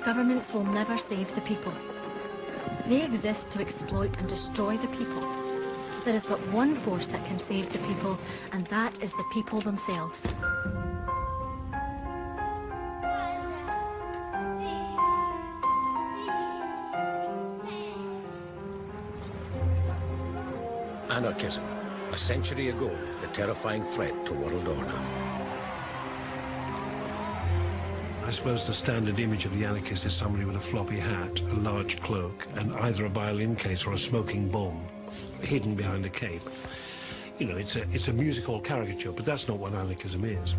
Governments will never save the people. They exist to exploit and destroy the people. There is but one force that can save the people, and that is the people themselves. Anarchism, a century ago, the terrifying threat to world order. I suppose the standard image of the anarchist is somebody with a floppy hat, a large cloak, and either a violin case or a smoking bomb hidden behind a cape. You know, it's a music hall caricature, but that's not what anarchism is.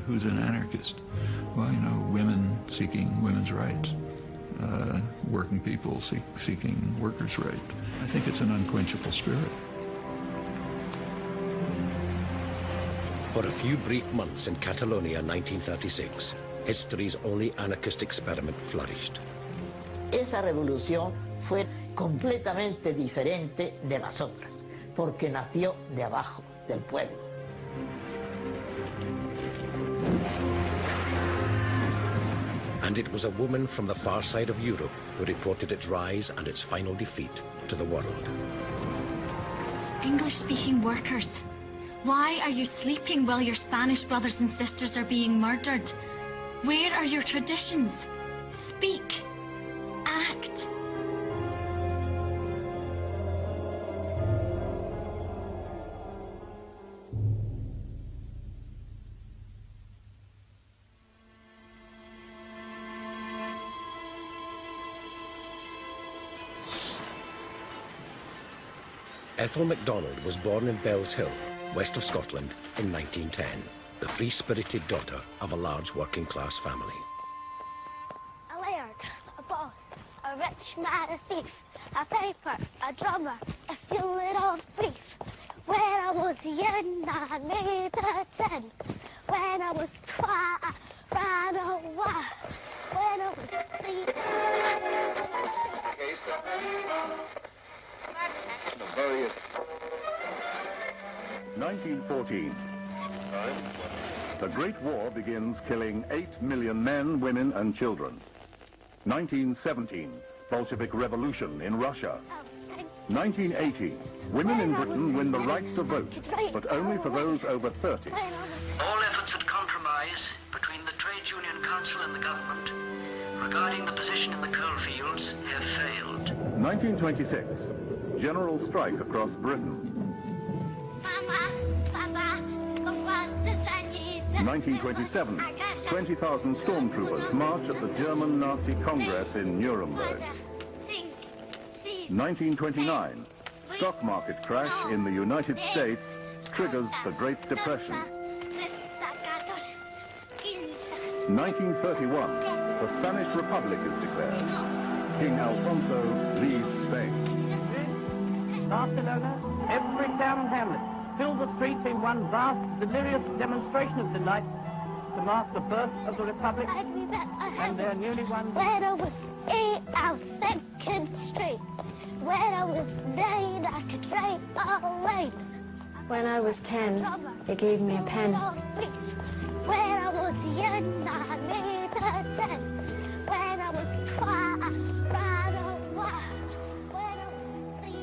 Who's an anarchist? Well, you know, women seeking women's rights, working people seeking workers' rights. I think it's an unquenchable spirit. For a few brief months in Catalonia, 1936, history's only anarchist experiment flourished. Esa revolución fue completamente diferente de las otras, porque nació de abajo, del pueblo. And it was a woman from the far side of Europe who reported its rise and its final defeat to the world. English-speaking workers, why are you sleeping while your Spanish brothers and sisters are being murdered? Where are your traditions? Speak. Act. Ethel MacDonald was born in Bells Hill, west of Scotland, in 1910, the free-spirited daughter of a large working-class family. A laird, a boss, a rich man, a thief, a piper, a drummer, a silly little thief. When I was young, I made a 10. When I was 12, I ran away. When I was 3... 1914. The Great War begins, killing 8 million men, women and children. 1917. Bolshevik Revolution in Russia. 1918. Women in Britain win the right to vote, but only for those over 30. All efforts at compromise between the Trades Union Council and the government regarding the position in the coal fields have failed. 1926. General strike across Britain. 1927. 20,000 stormtroopers march at the German Nazi Congress in Nuremberg. 1929. Stock market crash in the United States triggers the Great Depression. 1931. The Spanish Republic is declared. King Alfonso leaves Spain. Barcelona, every town and hamlet fills the streets in one vast, delirious demonstration of delight to mark the birth of the Republic and their newly won... When I was 8 out 2nd Street, when I was 9 I could write all right. When I was 10, they gave me a pen. When I was young, I made a 10. When I was 12, I ran away. When I was 3,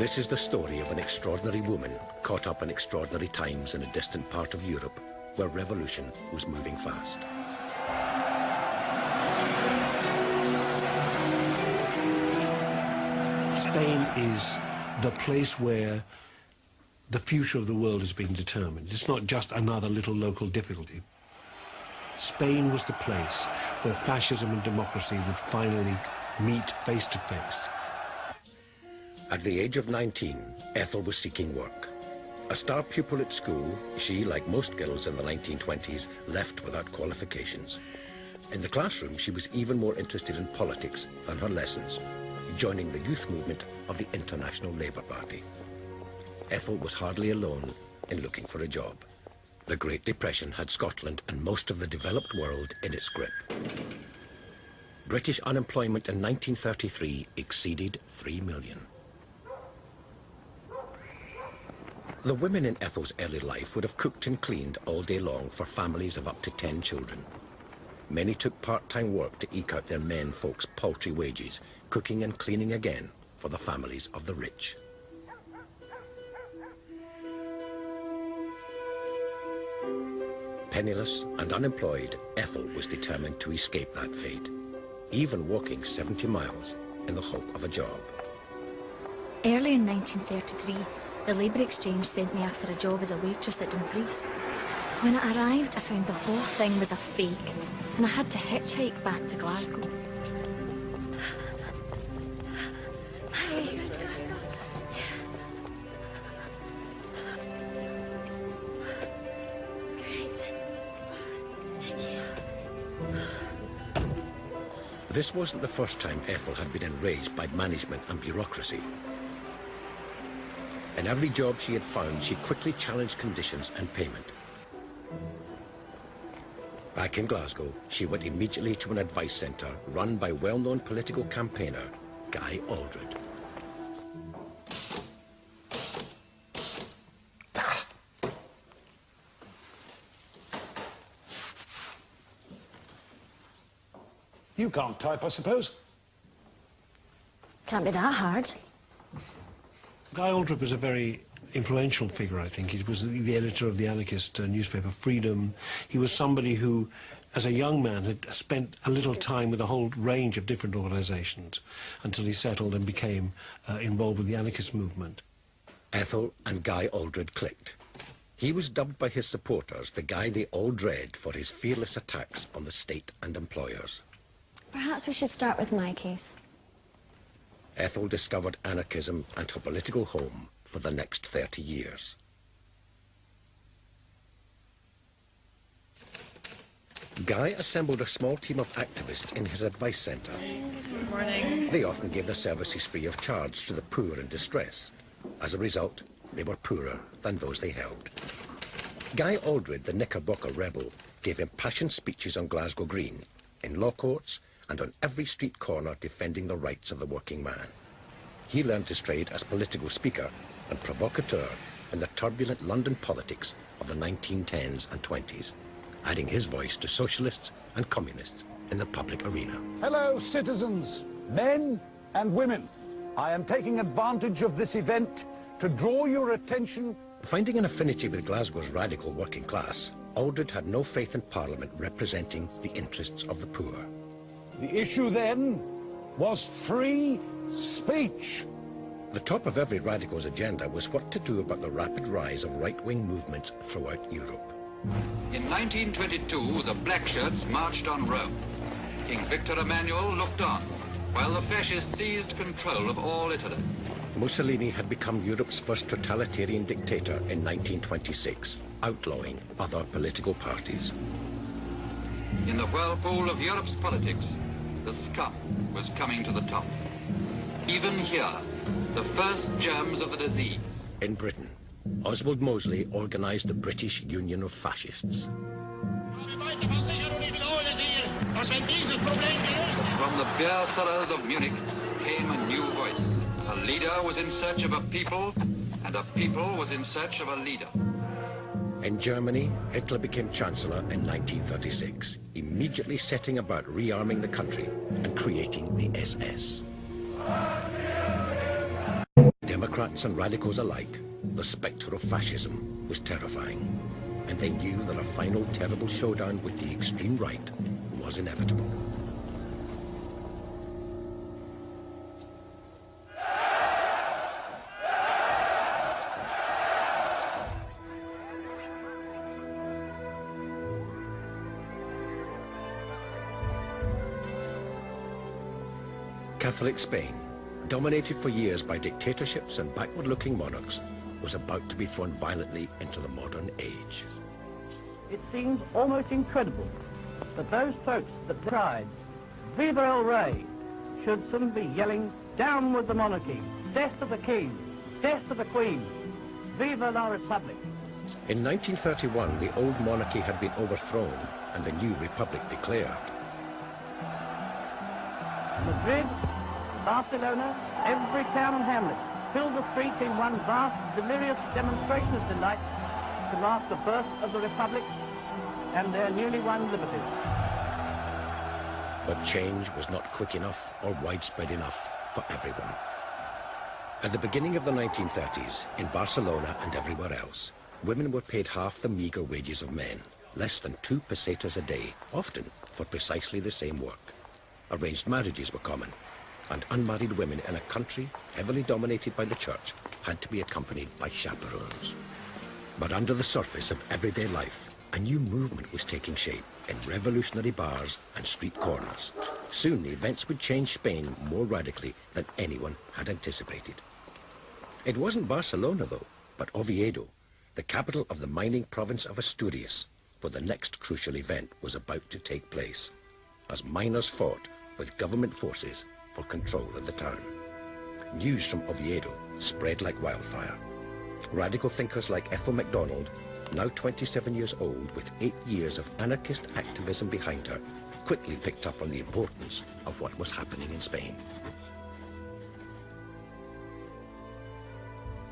This is the story of an extraordinary woman caught up in extraordinary times in a distant part of Europe where revolution was moving fast. Spain is the place where the future of the world is being determined. It's not just another little local difficulty. Spain was the place where fascism and democracy would finally meet face to face. At the age of 19, Ethel was seeking work. A star pupil at school, she, like most girls in the 1920s, left without qualifications. In the classroom, she was even more interested in politics than her lessons, joining the youth movement of the International Labour Party. Ethel was hardly alone in looking for a job. The Great Depression had Scotland and most of the developed world in its grip. British unemployment in 1933 exceeded 3 million. The women in Ethel's early life would have cooked and cleaned all day long for families of up to 10 children. Many took part-time work to eke out their men folks' paltry wages, cooking and cleaning again for the families of the rich. Penniless and unemployed, Ethel was determined to escape that fate, even walking 70 miles in the hope of a job. Early in 1933, the Labour Exchange sent me after a job as a waitress at Dumfries. When I arrived, I found the whole thing was a fake, and I had to hitchhike back to Glasgow. How are you going to Glasgow? Great. This wasn't the first time Ethel had been enraged by management and bureaucracy. In every job she had found, she quickly challenged conditions and payment. Back in Glasgow, she went immediately to an advice centre run by well-known political campaigner Guy Aldred. You can't type, I suppose? Can't be that hard. Guy Aldred was a very influential figure, I think. He was the editor of the Anarchist newspaper Freedom. He was somebody who, as a young man, had spent a little time with a whole range of different organisations until he settled and became involved with the anarchist movement. Ethel and Guy Aldred clicked. He was dubbed by his supporters the guy they all dread for his fearless attacks on the state and employers. Perhaps we should start with my case. Ethel discovered anarchism and her political home for the next 30 years. Guy assembled a small team of activists in his advice centre. Good morning. They often gave their services free of charge to the poor and distressed. As a result, they were poorer than those they helped. Guy Aldred, the Knickerbocker rebel, gave impassioned speeches on Glasgow Green, in law courts, and on every street corner defending the rights of the working man. He learned his trade as political speaker and provocateur in the turbulent London politics of the 1910s and 20s, adding his voice to socialists and communists in the public arena. Hello, citizens, men and women. I am taking advantage of this event to draw your attention. Finding an affinity with Glasgow's radical working class, Aldred had no faith in Parliament representing the interests of the poor. The issue then was free speech. The top of every radical's agenda was what to do about the rapid rise of right-wing movements throughout Europe. In 1922, the black shirts marched on Rome. King Victor Emmanuel looked on, while the fascists seized control of all Italy. Mussolini had become Europe's first totalitarian dictator in 1926, outlawing other political parties. In the whirlpool of Europe's politics, the scum was coming to the top. Even here, the first germs of the disease. In Britain, Oswald Mosley organised the British Union of Fascists. From the beer cellars of Munich came a new voice. A leader was in search of a people, and a people was in search of a leader. In Germany, Hitler became Chancellor in 1936, immediately setting about rearming the country and creating the SS. Democrats and radicals alike, the spectre of fascism was terrifying, and they knew that a final terrible showdown with the extreme right was inevitable. Catholic Spain, dominated for years by dictatorships and backward-looking monarchs, was about to be thrown violently into the modern age. It seems almost incredible that those folks that cried, Viva el Rey, should soon be yelling, down with the monarchy, death to the king, death to the queen, Viva la Republic. In 1931, the old monarchy had been overthrown and the new republic declared. Madrid, Barcelona, every town and hamlet filled the streets in one vast, delirious demonstration of delight to mark the birth of the Republic and their newly won liberties. But change was not quick enough or widespread enough for everyone. At the beginning of the 1930s, in Barcelona and everywhere else, women were paid half the meagre wages of men, less than 2 pesetas a day, often for precisely the same work. Arranged marriages were common, and unmarried women in a country heavily dominated by the church had to be accompanied by chaperones. But under the surface of everyday life, a new movement was taking shape in revolutionary bars and street corners. Soon events would change Spain more radically than anyone had anticipated. It wasn't Barcelona, though, but Oviedo, the capital of the mining province of Asturias, where the next crucial event was about to take place, as miners fought with government forces for control of the town. News from Oviedo spread like wildfire. Radical thinkers like Ethel MacDonald, now 27 years old with 8 years of anarchist activism behind her, quickly picked up on the importance of what was happening in Spain.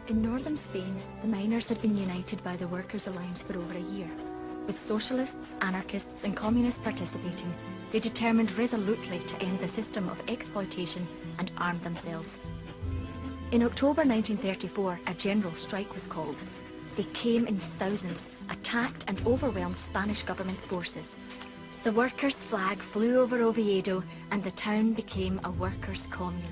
In northern Spain, the miners had been united by the Workers' Alliance for over a year. With socialists, anarchists and communists participating, they determined resolutely to end the system of exploitation and armed themselves. In October 1934, a general strike was called. They came in thousands, attacked and overwhelmed Spanish government forces. The workers' flag flew over Oviedo and the town became a workers' commune.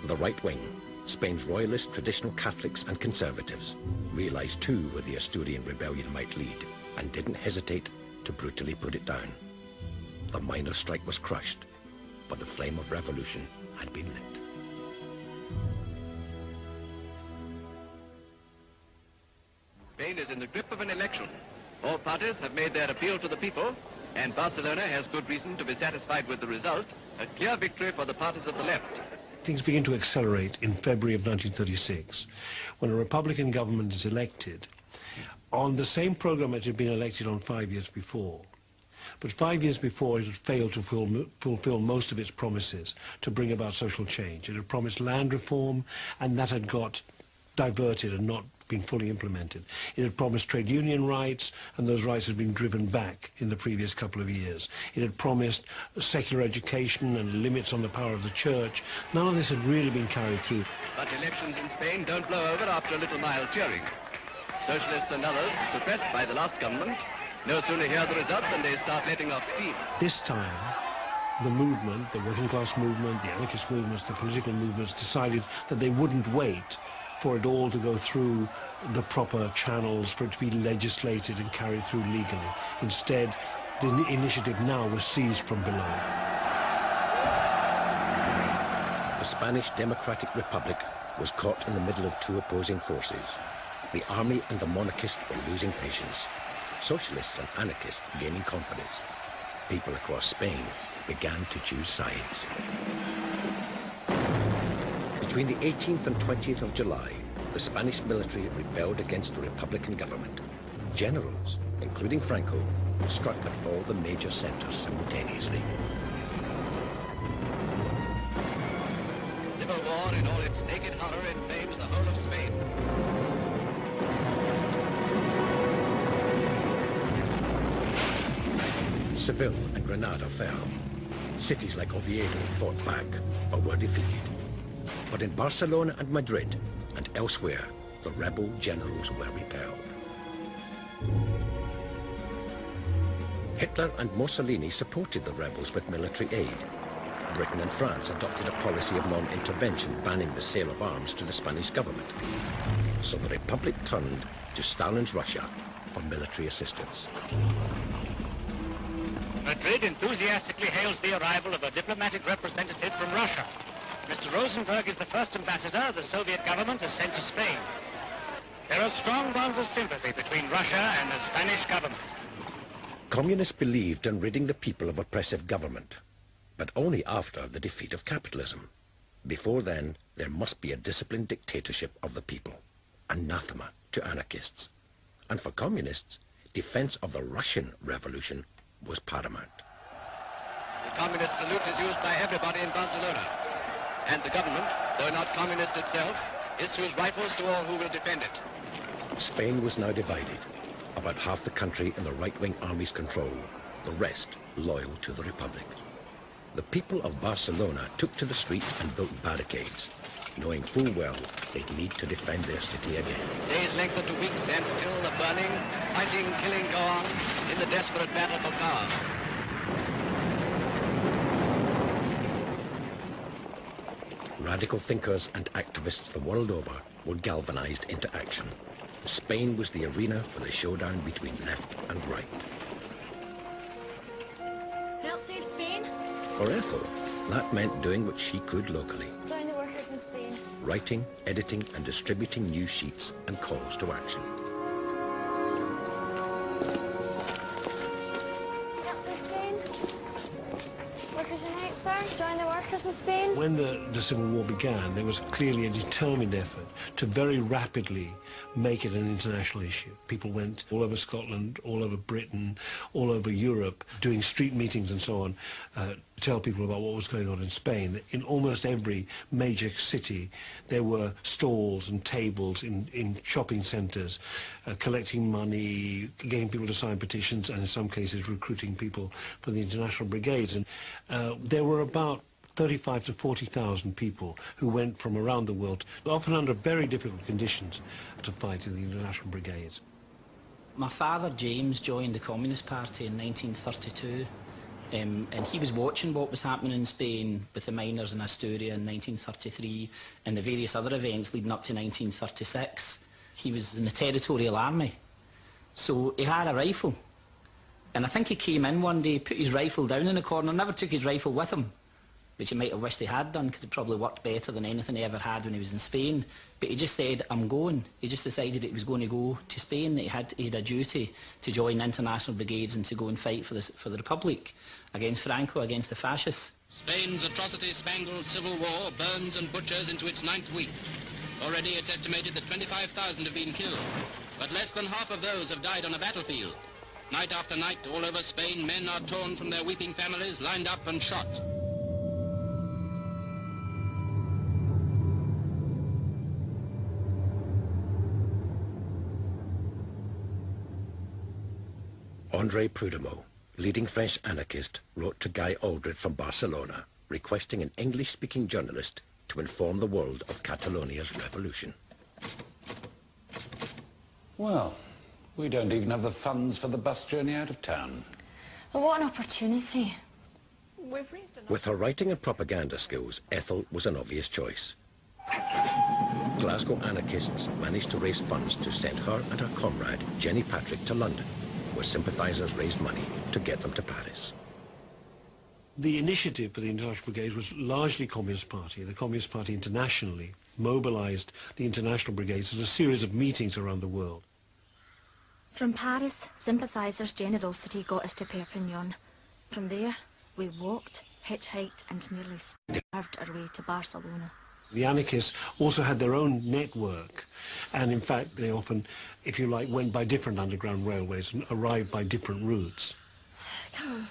The right wing, Spain's royalist traditional Catholics and conservatives, realized too where the Asturian rebellion might lead and didn't hesitate to brutally put it down. The miners' strike was crushed, but the flame of revolution had been lit. Spain is in the grip of an election. All parties have made their appeal to the people, and Barcelona has good reason to be satisfied with the result, a clear victory for the parties of the left. Things begin to accelerate in February of 1936, when a Republican government is elected on the same program it had been elected on 5 years before. But 5 years before, it had failed to fulfill most of its promises to bring about social change. It had promised land reform, and that had got diverted and not been fully implemented. It had promised trade union rights, and those rights had been driven back in the previous couple of years. It had promised secular education and limits on the power of the church. None of this had really been carried through. But elections in Spain don't blow over after a little mild cheering. Socialists and others, suppressed by the last government, no sooner hear the result than they start letting off steam. This time, the movement, the working class movement, the anarchist movements, the political movements decided that they wouldn't wait for it all to go through the proper channels, for it to be legislated and carried through legally. Instead, the initiative now was seized from below. The Spanish Democratic Republic was caught in the middle of two opposing forces. The army and the monarchists were losing patience. Socialists and anarchists gaining confidence. People across Spain began to choose sides. Between the 18th and 20th of July, the Spanish military rebelled against the Republican government. Generals, including Franco, struck at all the major centers simultaneously. Civil war in all its naked horror inflames the whole of Spain. Seville and Granada fell. Cities like Oviedo fought back or were defeated. But in Barcelona and Madrid and elsewhere, the rebel generals were repelled. Hitler and Mussolini supported the rebels with military aid. Britain and France adopted a policy of non-intervention, banning the sale of arms to the Spanish government. So the Republic turned to Stalin's Russia for military assistance. Madrid enthusiastically hails the arrival of a diplomatic representative from Russia. Mr. Rosenberg is the first ambassador the Soviet government has sent to Spain. There are strong bonds of sympathy between Russia and the Spanish government. Communists believed in ridding the people of oppressive government, but only after the defeat of capitalism. Before then, there must be a disciplined dictatorship of the people, anathema to anarchists. And for communists, defense of the Russian Revolution was paramount. The communist salute is used by everybody in Barcelona. and the government, though not communist itself, issues rifles to all who will defend it. Spain was now divided. About half the country in the right-wing army's control, the rest loyal to the Republic. The people of Barcelona took to the streets and built barricades, knowing full well they'd need to defend their city again. Days lengthen to weeks, and still the burning, fighting, killing go on in the desperate battle for power. Radical thinkers and activists the world over were galvanized into action. Spain was the arena for the showdown between left and right. Help save Spain? For Ethel, that meant doing what she could locally. Join the workers in Spain. Writing, editing and distributing news sheets and calls to action. Help save Spain. Workers Unite, sir. Join the workers in Spain. When the Civil War began, there was clearly a determined effort to very rapidly make it an international issue. People went all over Scotland, all over Britain, all over Europe, doing street meetings and so on, to tell people about what was going on in Spain. In almost every major city, there were stalls and tables in shopping centres, collecting money, getting people to sign petitions, and in some cases recruiting people for the international brigades. And there were about 35 to 40,000 people who went from around the world, often under very difficult conditions, to fight in the international brigades. My father, James, joined the Communist Party in 1932, and he was watching what was happening in Spain with the miners in Asturias in 1933 and the various other events leading up to 1936. He was in the Territorial Army, so he had a rifle. And I think he came in one day, put his rifle down in a corner, never took his rifle with him, which he might have wished he had done, because it probably worked better than anything he ever had when he was in Spain. But he just said, I'm going. He just decided that he was going to go to Spain, that he had a duty to join international brigades and to go and fight for the Republic, against Franco, against the fascists. Spain's atrocity-spangled civil war burns and butchers into its 9th week. Already it's estimated that 25,000 have been killed, but less than half of those have died on a battlefield. Night after night, all over Spain, men are torn from their weeping families, lined up and shot. André Prud'homme, leading French anarchist, wrote to Guy Aldred from Barcelona, requesting an English-speaking journalist to inform the world of Catalonia's revolution. Well, we don't even have the funds for the bus journey out of town. Well, what an opportunity. With her writing and propaganda skills, Ethel was an obvious choice. Glasgow anarchists managed to raise funds to send her and her comrade, Jenny Patrick, to London, where sympathisers raised money to get them to Paris. The initiative for the International Brigades was largely Communist Party. The Communist Party internationally mobilised the International Brigades at a series of meetings around the world. From Paris, sympathisers' generosity got us to Perpignan. From there, we walked, hitchhiked and nearly starved our way to Barcelona. The anarchists also had their own network, and in fact they often, if you like, went by different underground railways and arrived by different routes. Come on.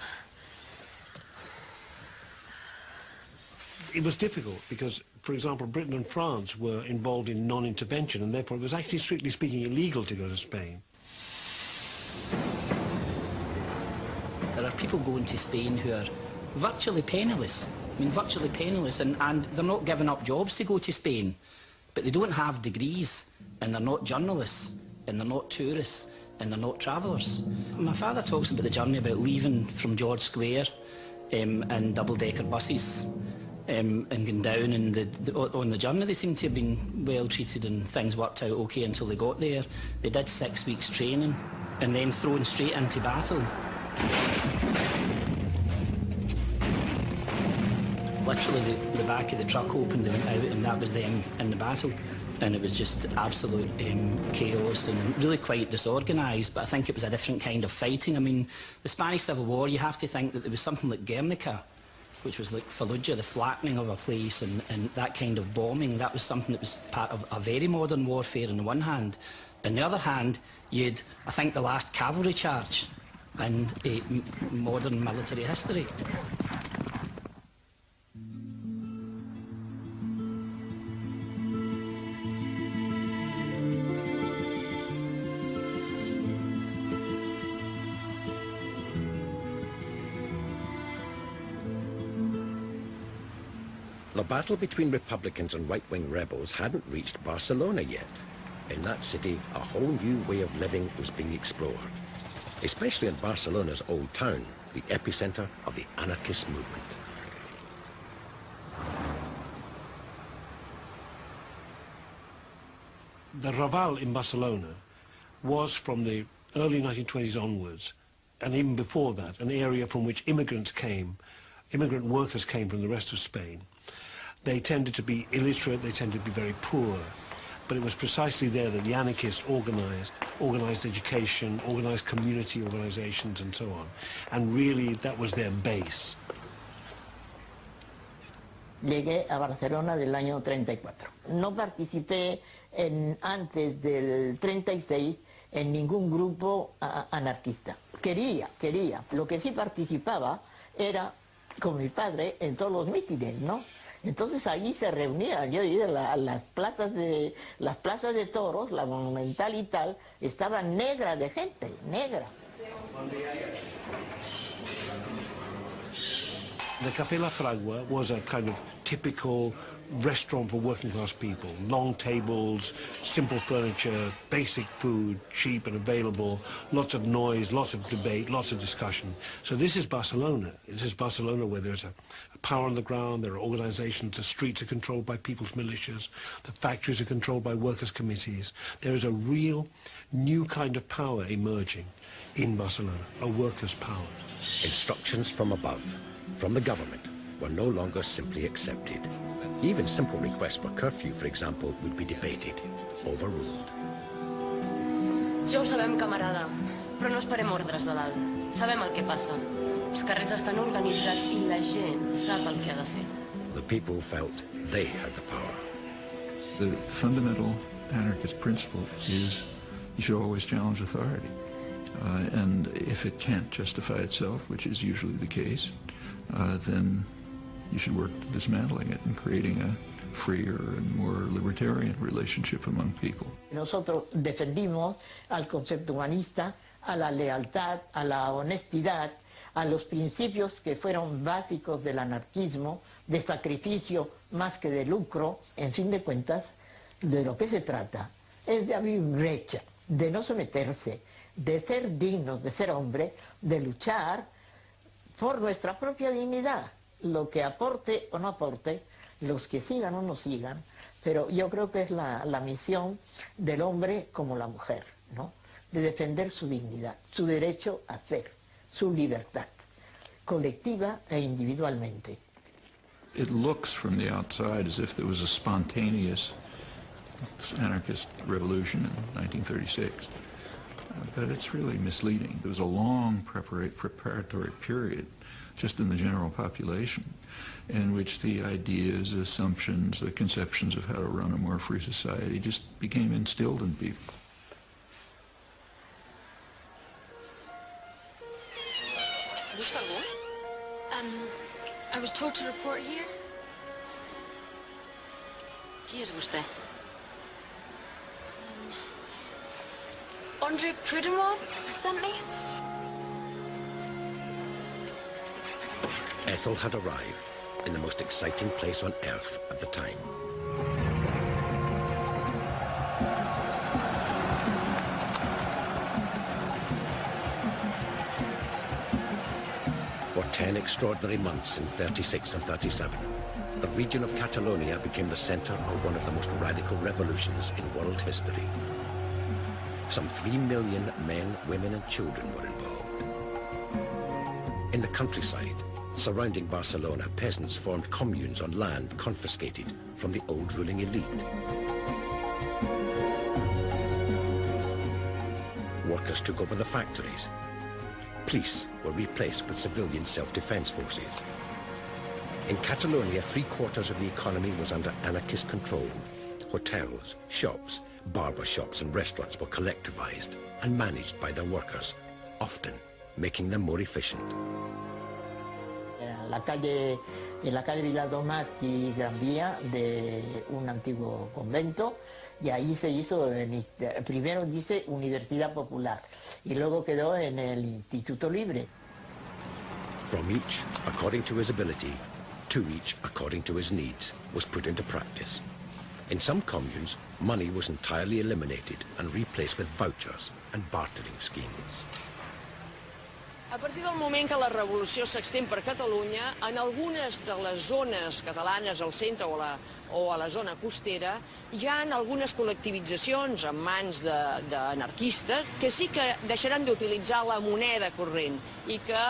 It was difficult because, for example, Britain and France were involved in non-intervention, and therefore it was actually, strictly speaking, illegal to go to Spain. There are people going to Spain who are virtually penniless. I mean, virtually penniless, and they're not giving up jobs to go to Spain, but they don't have degrees, and they're not journalists, and they're not tourists, and they're not travellers. My father talks about the journey, about leaving from George Square in double-decker buses and going down, and on the journey they seemed to have been well treated and things worked out okay until they got there. They did 6 weeks training and then thrown straight into battle. Literally the back of the truck opened, they went out, and that was them in the battle, and it was just absolute chaos and really quite disorganised. But I think it was a different kind of fighting. I mean, the Spanish Civil War, you have to think that there was something like Guernica, which was like Fallujah, the flattening of a place, and that kind of bombing. That was something that was part of a very modern warfare on the one hand. On the other hand, you had, I think, the last cavalry charge in modern military history. The battle between Republicans and right-wing rebels hadn't reached Barcelona yet. In that city, a whole new way of living was being explored, especially in Barcelona's old town, the epicenter of the anarchist movement. The Raval in Barcelona was, from the early 1920s onwards, and even before that, an area from which immigrant workers came from the rest of Spain. They tended to be illiterate, they tended to be very poor, but it was precisely there that the anarchists organized education, organized community organizations and so on. And really that was their base. Llegué a Barcelona del año 34. No participé antes del 36 en ningún grupo anarquista. Quería. Lo que sí participaba era con mi padre en todos los mítines, ¿no? Entonces allí se reunían, yo iba a las plazas de toros, la Monumental y tal, estaba negra de gente, negra. The Café La Fragua was a kind of typical restaurant for working class people. Long tables, simple furniture, basic food, cheap and available, lots of noise, lots of debate, lots of discussion. So this is Barcelona. This is Barcelona where there's a power on the ground, there are organizations, the streets are controlled by people's militias, the factories are controlled by workers' committees. There is a real new kind of power emerging in Barcelona, a workers' power. Instructions from above, from the government, were no longer simply accepted. Even simple requests for curfew, for example, would be debated, overruled. Ja ho sabem, camarada, però no esperem ordres de dalt. Sabem el que passa. Els carrers estan organitzats i la gent sap el que ha de fer. The people felt they had the power. The fundamental anarchist principle is you should always challenge authority. And if it can't justify itself, which is usually the case, then you should work to dismantling it and creating a freer and more libertarian relationship among people. Nosotros defendimos al concepto humanista, a la lealtad, a la honestidad, a los principios que fueron básicos del anarquismo, de sacrificio más que de lucro. En fin de cuentas, de lo que se trata es de abrir brecha, de no someterse, de ser dignos, de ser hombre, de luchar por nuestra propia dignidad. Lo que aporte o no aporte, los que sigan o no sigan, pero yo creo que es la misión del hombre como la mujer, ¿no? De defender su dignidad, su derecho a ser, su libertad, colectiva e individualmente. It looks from the outside as if there was a spontaneous anarchist revolution in 1936, but it's really misleading. There was a long preparatory period just in the general population, in which the ideas, assumptions, the conceptions of how to run a more free society just became instilled in people. I was told to report here. Qui és vostè? Andre Prudhomme sent me. Ethel had arrived in the most exciting place on earth at the time. For 10 extraordinary months in 36 and 37, the region of Catalonia became the center of one of the most radical revolutions in world history. Some 3 million men, women and children were involved. In the countryside, surrounding Barcelona, peasants formed communes on land confiscated from the old ruling elite. Workers took over the factories. Police were replaced with civilian self-defense forces. In Catalonia, 3/4 of the economy was under anarchist control. Hotels, shops, barber shops and restaurants were collectivized and managed by their workers, often making them more efficient. En la calle Viladomati, Gran Vía, de un antiguo convento, y ahí se hizo, primero dice Universidad Popular, y luego quedó en el Instituto Libre. From each, according to his ability, to each according to his needs, was put into practice. In some communes, money was entirely eliminated and replaced with vouchers and bartering schemes. A partir del moment que la revolució s'extén per Catalunya, en algunes de les zones catalanes, al centre o a la zona costera, hi ha algunes col·lectivitzacions en mans d'anarquistes que sí que deixaran d'utilitzar la moneda corrent i que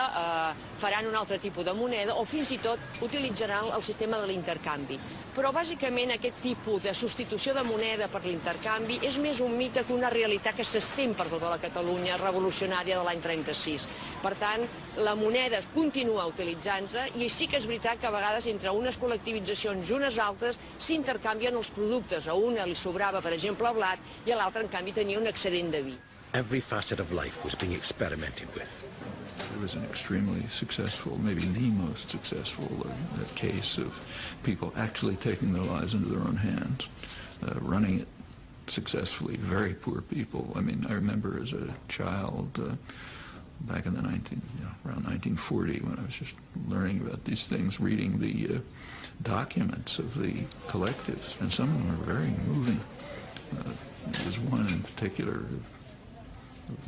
faran un altre tipus de moneda o fins i tot utilitzaran el sistema de l'intercanvi. Però bàsicament aquest tipus de substitució de moneda per l'intercanvi és més un mite que una realitat que s'estén per tota la Catalunya revolucionària de l'any 36. Per tant, la moneda continua utilitzant-se i sí que és veritat que a vegades entre unes col·lectivitzacions i unes altres s'intercanvien els productes. A una li sobrava, per exemple, blat i a l'altra, en canvi, tenia un excedent de vi. Every facet of life was being experimented with. It was an extremely successful, maybe the most successful case of people actually taking their lives into their own hands, running it successfully. Very poor people. I mean, I remember as a child back in the around 1940, when I was just learning about these things, reading the documents of the collectives, and some of them are very moving. There's one in particular,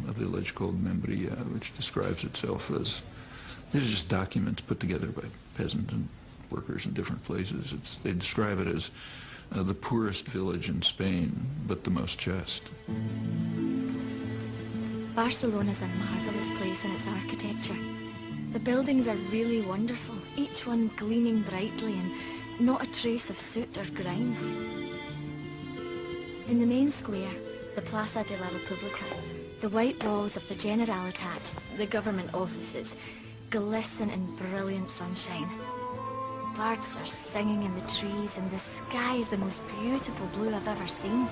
a village called Membria, which describes itself as, these are just documents put together by peasants and workers in different places. They describe it as the poorest village in Spain, but the most just. Barcelona's a marvellous place in its architecture. The buildings are really wonderful, each one gleaming brightly and not a trace of soot or grime. In the main square, the Plaza de la República, the white walls of the Generalitat, the government offices, glisten in brilliant sunshine. Birds are singing in the trees and the sky is the most beautiful blue I've ever seen.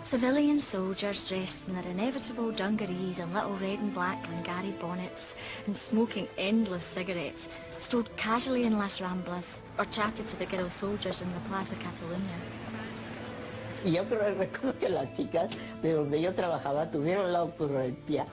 Civilian soldiers dressed in their inevitable dungarees and little red and black Glengarry bonnets and smoking endless cigarettes strode casually in Las Ramblas or chatted to the girl soldiers in the Plaza Catalunya. Y yo recuerdo que las chicas de donde yo trabajaba tuvieron la ocurrencia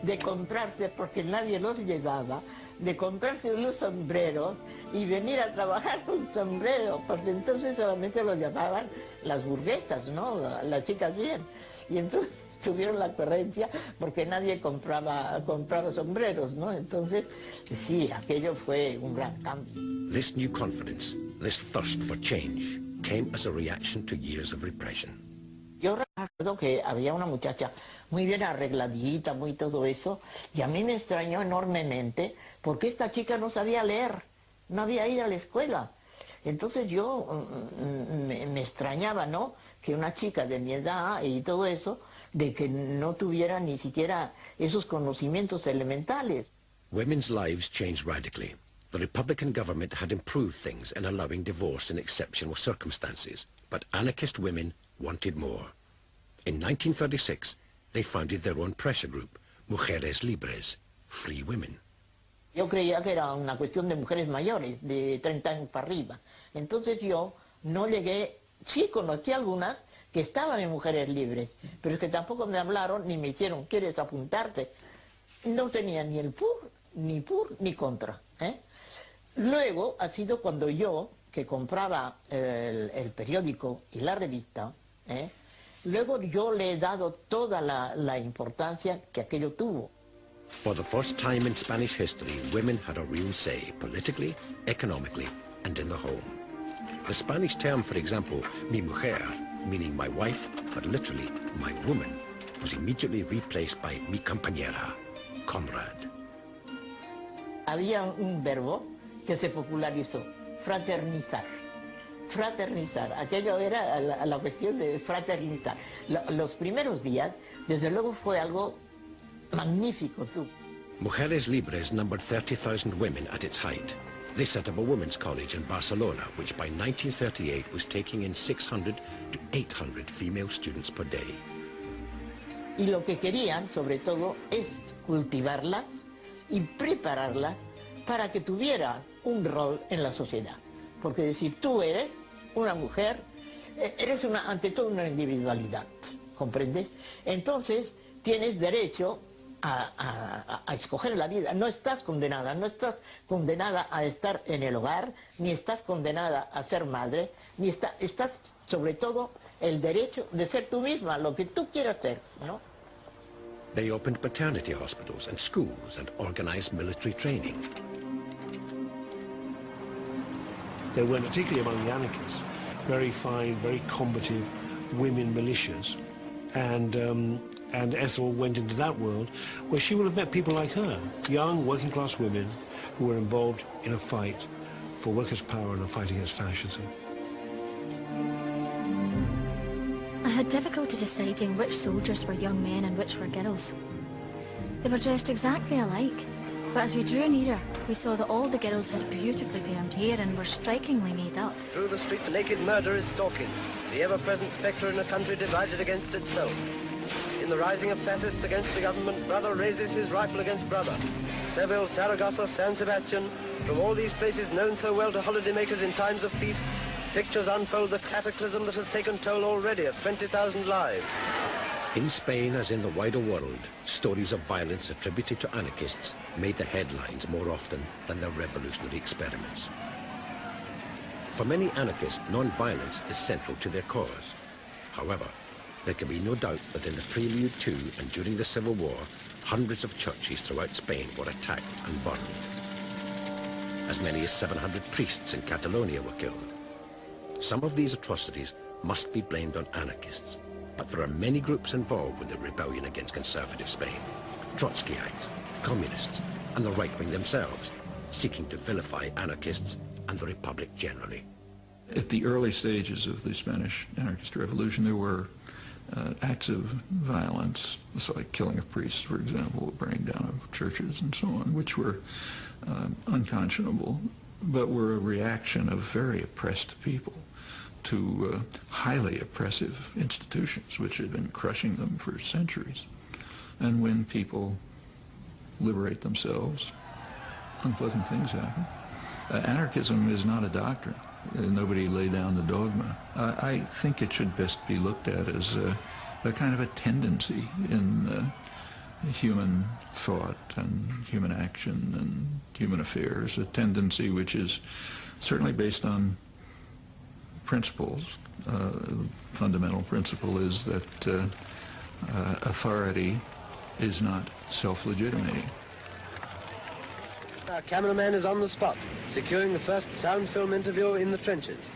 de comprarse, porque nadie los llevaba, de comprarse unos sombreros y venir a trabajar con sombrero, porque entonces solamente los llamaban las burguesas, ¿no? Las chicas bien. Y entonces tuvieron la ocurrencia porque nadie compraba sombreros, ¿no? Entonces, sí, aquello fue un gran cambio. This new confidence, this thirst for change, came as a reaction to years of repression. Yo recuerdo que había una muchacha muy bien arregladita, muy todo eso, y a mí me extrañó enormemente porque esta chica no sabía leer, no había ido a la escuela. Entonces yo me extrañaba, ¿no?, que una chica de mi edad y todo eso, de que no tuviera ni siquiera esos conocimientos elementales. Women's lives changed radically. The Republican government had improved things in allowing divorce in exceptional circumstances, but anarchist women wanted more. In 1936, they founded their own pressure group, Mujeres Libres, Free Women. Yo creía que era una cuestión de mujeres mayores, de 30 años para arriba. Entonces yo no llegué, sí conocí algunas que estaban en Mujeres Libres, pero es que tampoco me hablaron ni me hicieron, ¿quieres apuntarte? No tenía ni el PUR, ni contra, ¿eh? Luego ha sido cuando yo, que compraba el periódico y la revista, luego yo le he dado toda la importancia que aquello tuvo. For the first time in Spanish history, women had a real say, politically, economically, and in the home. The Spanish term, for example, mi mujer, meaning my wife, but literally my woman, was immediately replaced by mi compañera, comrade. Había un verbo que se popularizó, fraternizar. Fraternizar, aquello era la cuestión de fraternizar. Los primeros días, desde luego, fue algo magnífico. Mujeres Libres numbered 30,000 women at its height. They set up a women's college in Barcelona, which by 1938 was taking in 600 to 800 female students per day. Y lo que querían, sobre todo, es cultivarlas y prepararlas para que tuvieran un rol en la sociedad. Porque decir, tú eres una mujer, eres ante todo una individualidad, ¿comprendes? Entonces tienes derecho a escoger la vida. No estás condenada, no estás condenada a estar en el hogar, ni estás condenada a ser madre, ni estás sobre todo el derecho de ser tú misma, lo que tú quieras ser, ¿no? They opened maternity hospitals and schools and organized military training. There were, particularly among the anarchists, very fine, very combative women militias. And Ethel went into that world where she would have met people like her, young working-class women who were involved in a fight for workers' power and a fight against fascism. I had difficulty deciding which soldiers were young men and which were girls. They were dressed exactly alike, but as we drew nearer, we saw that all the girls had beautifully permed hair and were strikingly made up. Through the streets, naked murder is stalking, the ever-present spectre in a country divided against itself. In the rising of fascists against the government, brother raises his rifle against brother. Seville, Saragossa, San Sebastian, from all these places known so well to holidaymakers in times of peace, pictures unfold the cataclysm that has taken toll already of 20,000 lives. In Spain, as in the wider world, stories of violence attributed to anarchists made the headlines more often than their revolutionary experiments. For many anarchists, non-violence is central to their cause. However, there can be no doubt that in the prelude to and during the Civil War, hundreds of churches throughout Spain were attacked and burned. As many as 700 priests in Catalonia were killed. Some of these atrocities must be blamed on anarchists, but there are many groups involved with the rebellion against conservative Spain. Trotskyites, communists, and the right wing themselves, seeking to vilify anarchists and the Republic generally. At the early stages of the Spanish anarchist revolution, there were acts of violence, like killing of priests, for example, burning down of churches and so on, which were unconscionable, but were a reaction of very oppressed people to highly oppressive institutions which had been crushing them for centuries. And when people liberate themselves, unpleasant things happen. Anarchism is not a doctrine. Nobody laid down the dogma. I think it should best be looked at as a kind of a tendency in human thought and human action and human affairs, a tendency which is certainly based on principles. Fundamental principle is that authority is not self-legitimating. Our cameraman is on the spot, securing the first sound film interview in the trenches.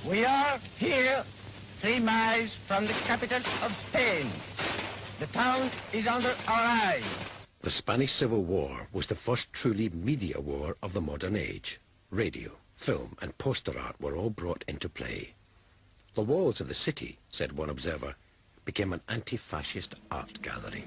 We are here 3 miles from the capital of Spain. The town is under our eye. The Spanish Civil War was the first truly media war of the modern age. Radio, film, and poster art were all brought into play. The walls of the city, said one observer, became an anti-fascist art gallery.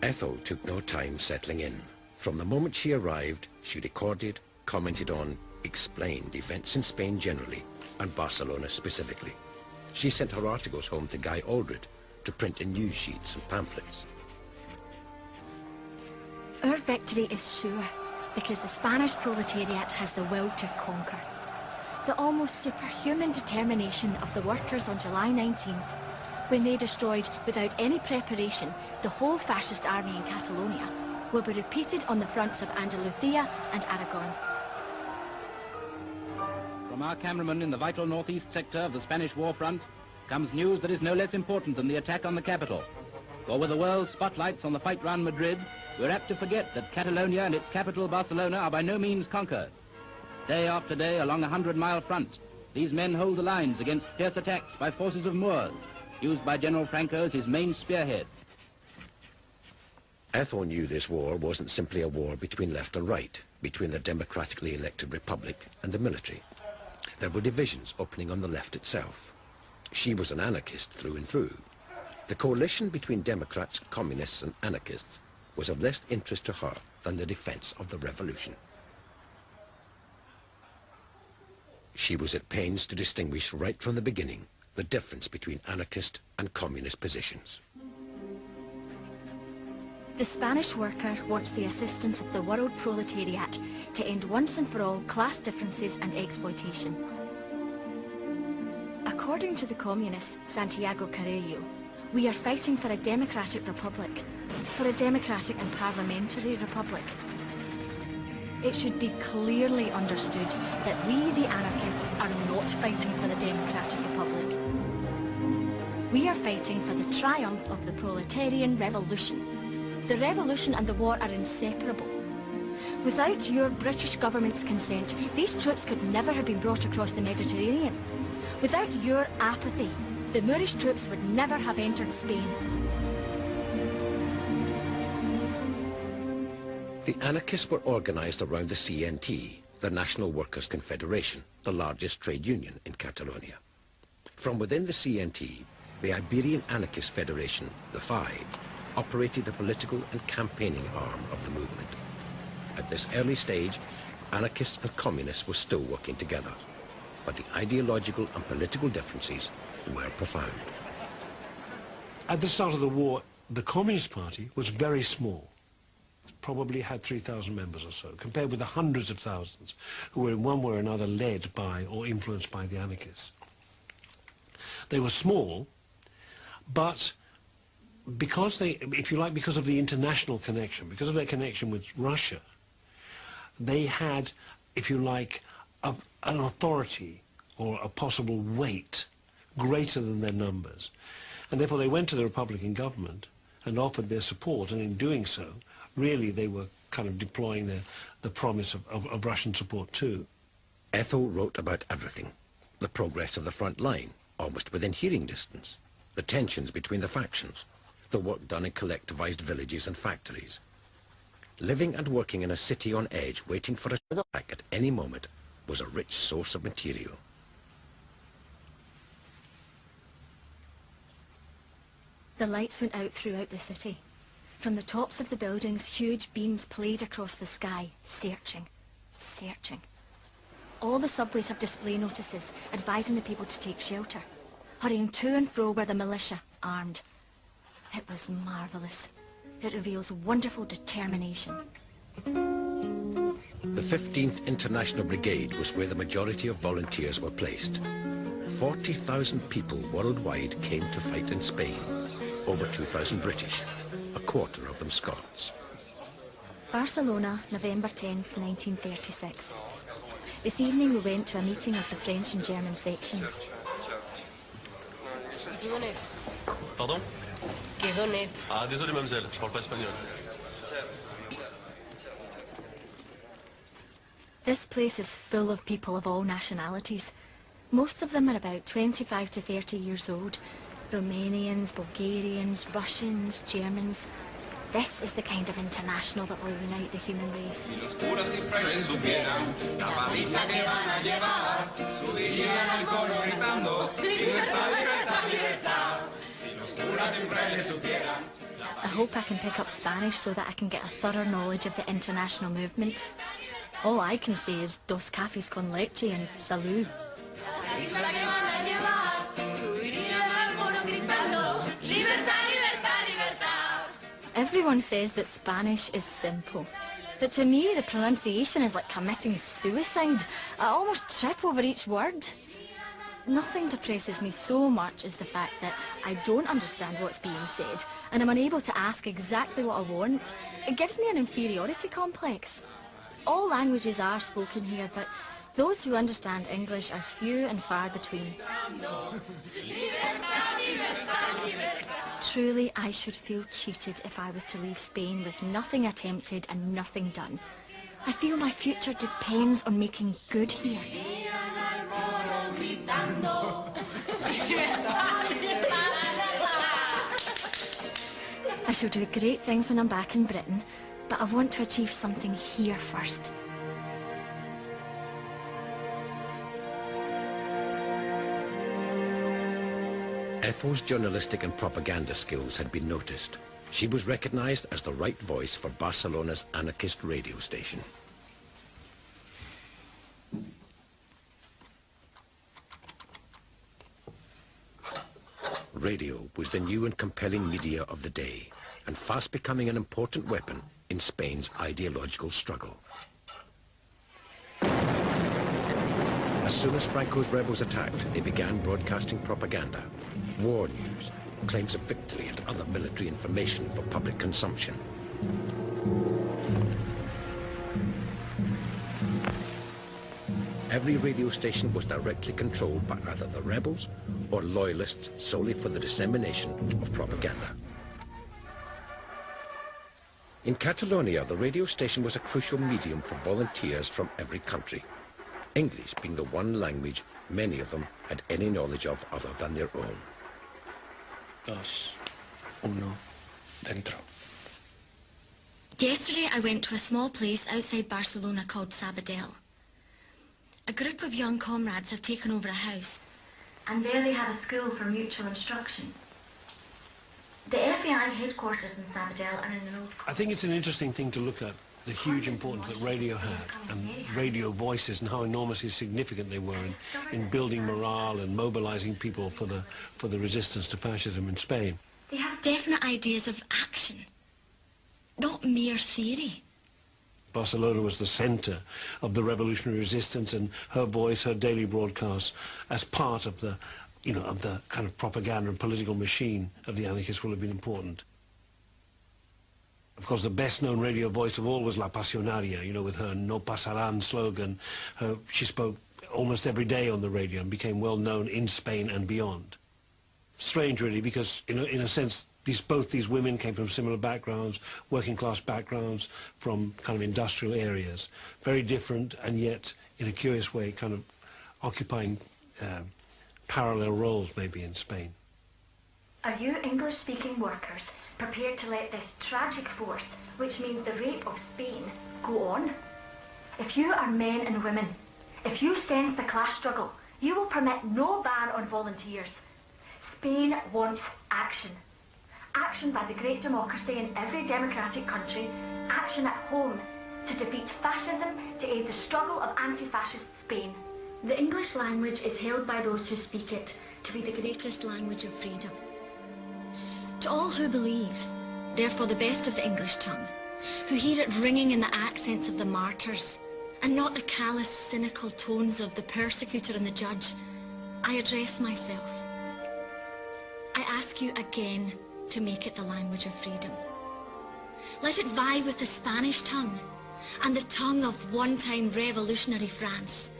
Ethel took no time settling in. From the moment she arrived, she recorded, commented on, explained events in Spain generally, and Barcelona specifically. She sent her articles home to Guy Aldred to print in news sheets and pamphlets. Our victory is sure, because the Spanish proletariat has the will to conquer. The almost superhuman determination of the workers on July 19th, when they destroyed, without any preparation, the whole fascist army in Catalonia, will be repeated on the fronts of Andalusia and Aragon. From our cameraman in the vital northeast sector of the Spanish war front comes news that is no less important than the attack on the capital. For with the world's spotlights on the fight round Madrid, we're apt to forget that Catalonia and its capital Barcelona are by no means conquered. Day after day along a 100-mile front, these men hold the lines against fierce attacks by forces of Moors, used by General Franco as his main spearhead. Ethel knew this war wasn't simply a war between left and right, between the democratically elected republic and the military. there were divisions opening on the left itself. She was an anarchist through and through. The coalition between Democrats, communists and anarchists was of less interest to her than the defense of the revolution. She was at pains to distinguish right from the beginning the difference between anarchist and communist positions. The Spanish worker wants the assistance of the world proletariat to end once and for all class differences and exploitation. According to the communist Santiago Carrillo, we are fighting for a democratic republic, for a democratic and parliamentary republic. It should be clearly understood that we, the anarchists, are not fighting for the democratic republic. We are fighting for the triumph of the proletarian revolution. The revolution and the war are inseparable. Without your British government's consent, these troops could never have been brought across the Mediterranean. Without your apathy, the Moorish troops would never have entered Spain. The anarchists were organized around the CNT, the National Workers' Confederation, the largest trade union in Catalonia. From within the CNT, the Iberian Anarchist Federation, the FAI, operated the political and campaigning arm of the movement. At this early stage, anarchists and communists were still working together, but the ideological and political differences were profound. At the start of the war, the Communist Party was very small. It probably had 3,000 members or so, compared with the hundreds of thousands who were in one way or another led by or influenced by the anarchists. They were small, but because they, if you like, because of the international connection, because of their connection with Russia, they had, if you like, an authority or a possible weight greater than their numbers. And therefore they went to the Republican government and offered their support, and in doing so, really they were kind of deploying the promise of Russian support too. Ethel wrote about everything. The progress of the front line, almost within hearing distance. The tensions between the factions. The work done in collectivized villages and factories. Living and working in a city on edge, waiting for a attack at any moment, was a rich source of material. The lights went out throughout the city. From the tops of the buildings, huge beams played across the sky, searching, searching. All the subways have display notices advising the people to take shelter. Hurrying to and fro were the militia, armed. It was marvellous. It reveals wonderful determination. The 15th International Brigade was where the majority of volunteers were placed. 40,000 people worldwide came to fight in Spain. Over 2,000 British, a quarter of them Scots. Barcelona, November 10th, 1936. This evening we went to a meeting of the French and German sections. Pardon? Ah, désolé, mademoiselle, je parle pas espagnol. This place is full of people of all nationalities. Most of them are about 25 to 30 years old. Romanians, Bulgarians, Russians, Germans. This is the kind of international that will unite the human race. I hope I can pick up Spanish so that I can get a thorough knowledge of the international movement. All I can say is dos cafés con leche and salud. Everyone says that Spanish is simple. But to me, the pronunciation is like committing suicide. I almost trip over each word. Nothing depresses me so much as the fact that I don't understand what's being said, and I'm unable to ask exactly what I want. It gives me an inferiority complex. All languages are spoken here, but those who understand English are few and far between. Truly, I should feel cheated if I was to leave Spain with nothing attempted and nothing done. I feel my future depends on making good here. I shall do great things when I'm back in Britain, but I want to achieve something here first. Ethel's journalistic and propaganda skills had been noticed. She was recognized as the right voice for Barcelona's anarchist radio station. Radio was the new and compelling media of the day, and fast becoming an important weapon in Spain's ideological struggle. As soon as Franco's rebels attacked, they began broadcasting propaganda, war news, claims of victory and other military information for public consumption. Every radio station was directly controlled by either the rebels or loyalists solely for the dissemination of propaganda. In Catalonia, the radio station was a crucial medium for volunteers from every country, English being the one language many of them had any knowledge of other than their own. 2, 1, dentro. Yesterday I went to a small place outside Barcelona called Sabadell. A group of young comrades have taken over a house, and there they have a school for mutual instruction. The FBI headquarters in Sabadell are in an old... I think it's an interesting thing to look at, the huge importance that radio had, and radio voices, and how enormously significant they were in building morale and mobilizing people for the resistance to fascism in Spain. They have definite ideas of action, not mere theory. Barcelona was the center of the revolutionary resistance, and her voice, her daily broadcasts, as part of the, of the kind of propaganda and political machine of the anarchists will have been important. Of course, the best-known radio voice of all was La Pasionaria, with her No Pasarán slogan. She spoke almost every day on the radio and became well known in Spain and beyond. Strange, really, because, in a sense, both these women came from similar backgrounds, working-class backgrounds, from kind of industrial areas. Very different, and yet, in a curious way, kind of occupying parallel roles, maybe, in Spain. Are you English-speaking workers prepared to let this tragic force, which means the rape of Spain, go on? If you are men and women, if you sense the class struggle, you will permit no ban on volunteers. Spain wants action. Action by the great democracy in every democratic country, action at home to defeat fascism, to aid the struggle of anti-fascist Spain. The English language is held by those who speak it to be the greatest language of freedom. To all who believe, therefore, the best of the English tongue, who hear it ringing in the accents of the martyrs, and not the callous, cynical tones of the persecutor and the judge, I address myself. I ask you again to make it the language of freedom. Let it vie with the Spanish tongue and the tongue of one-time revolutionary France.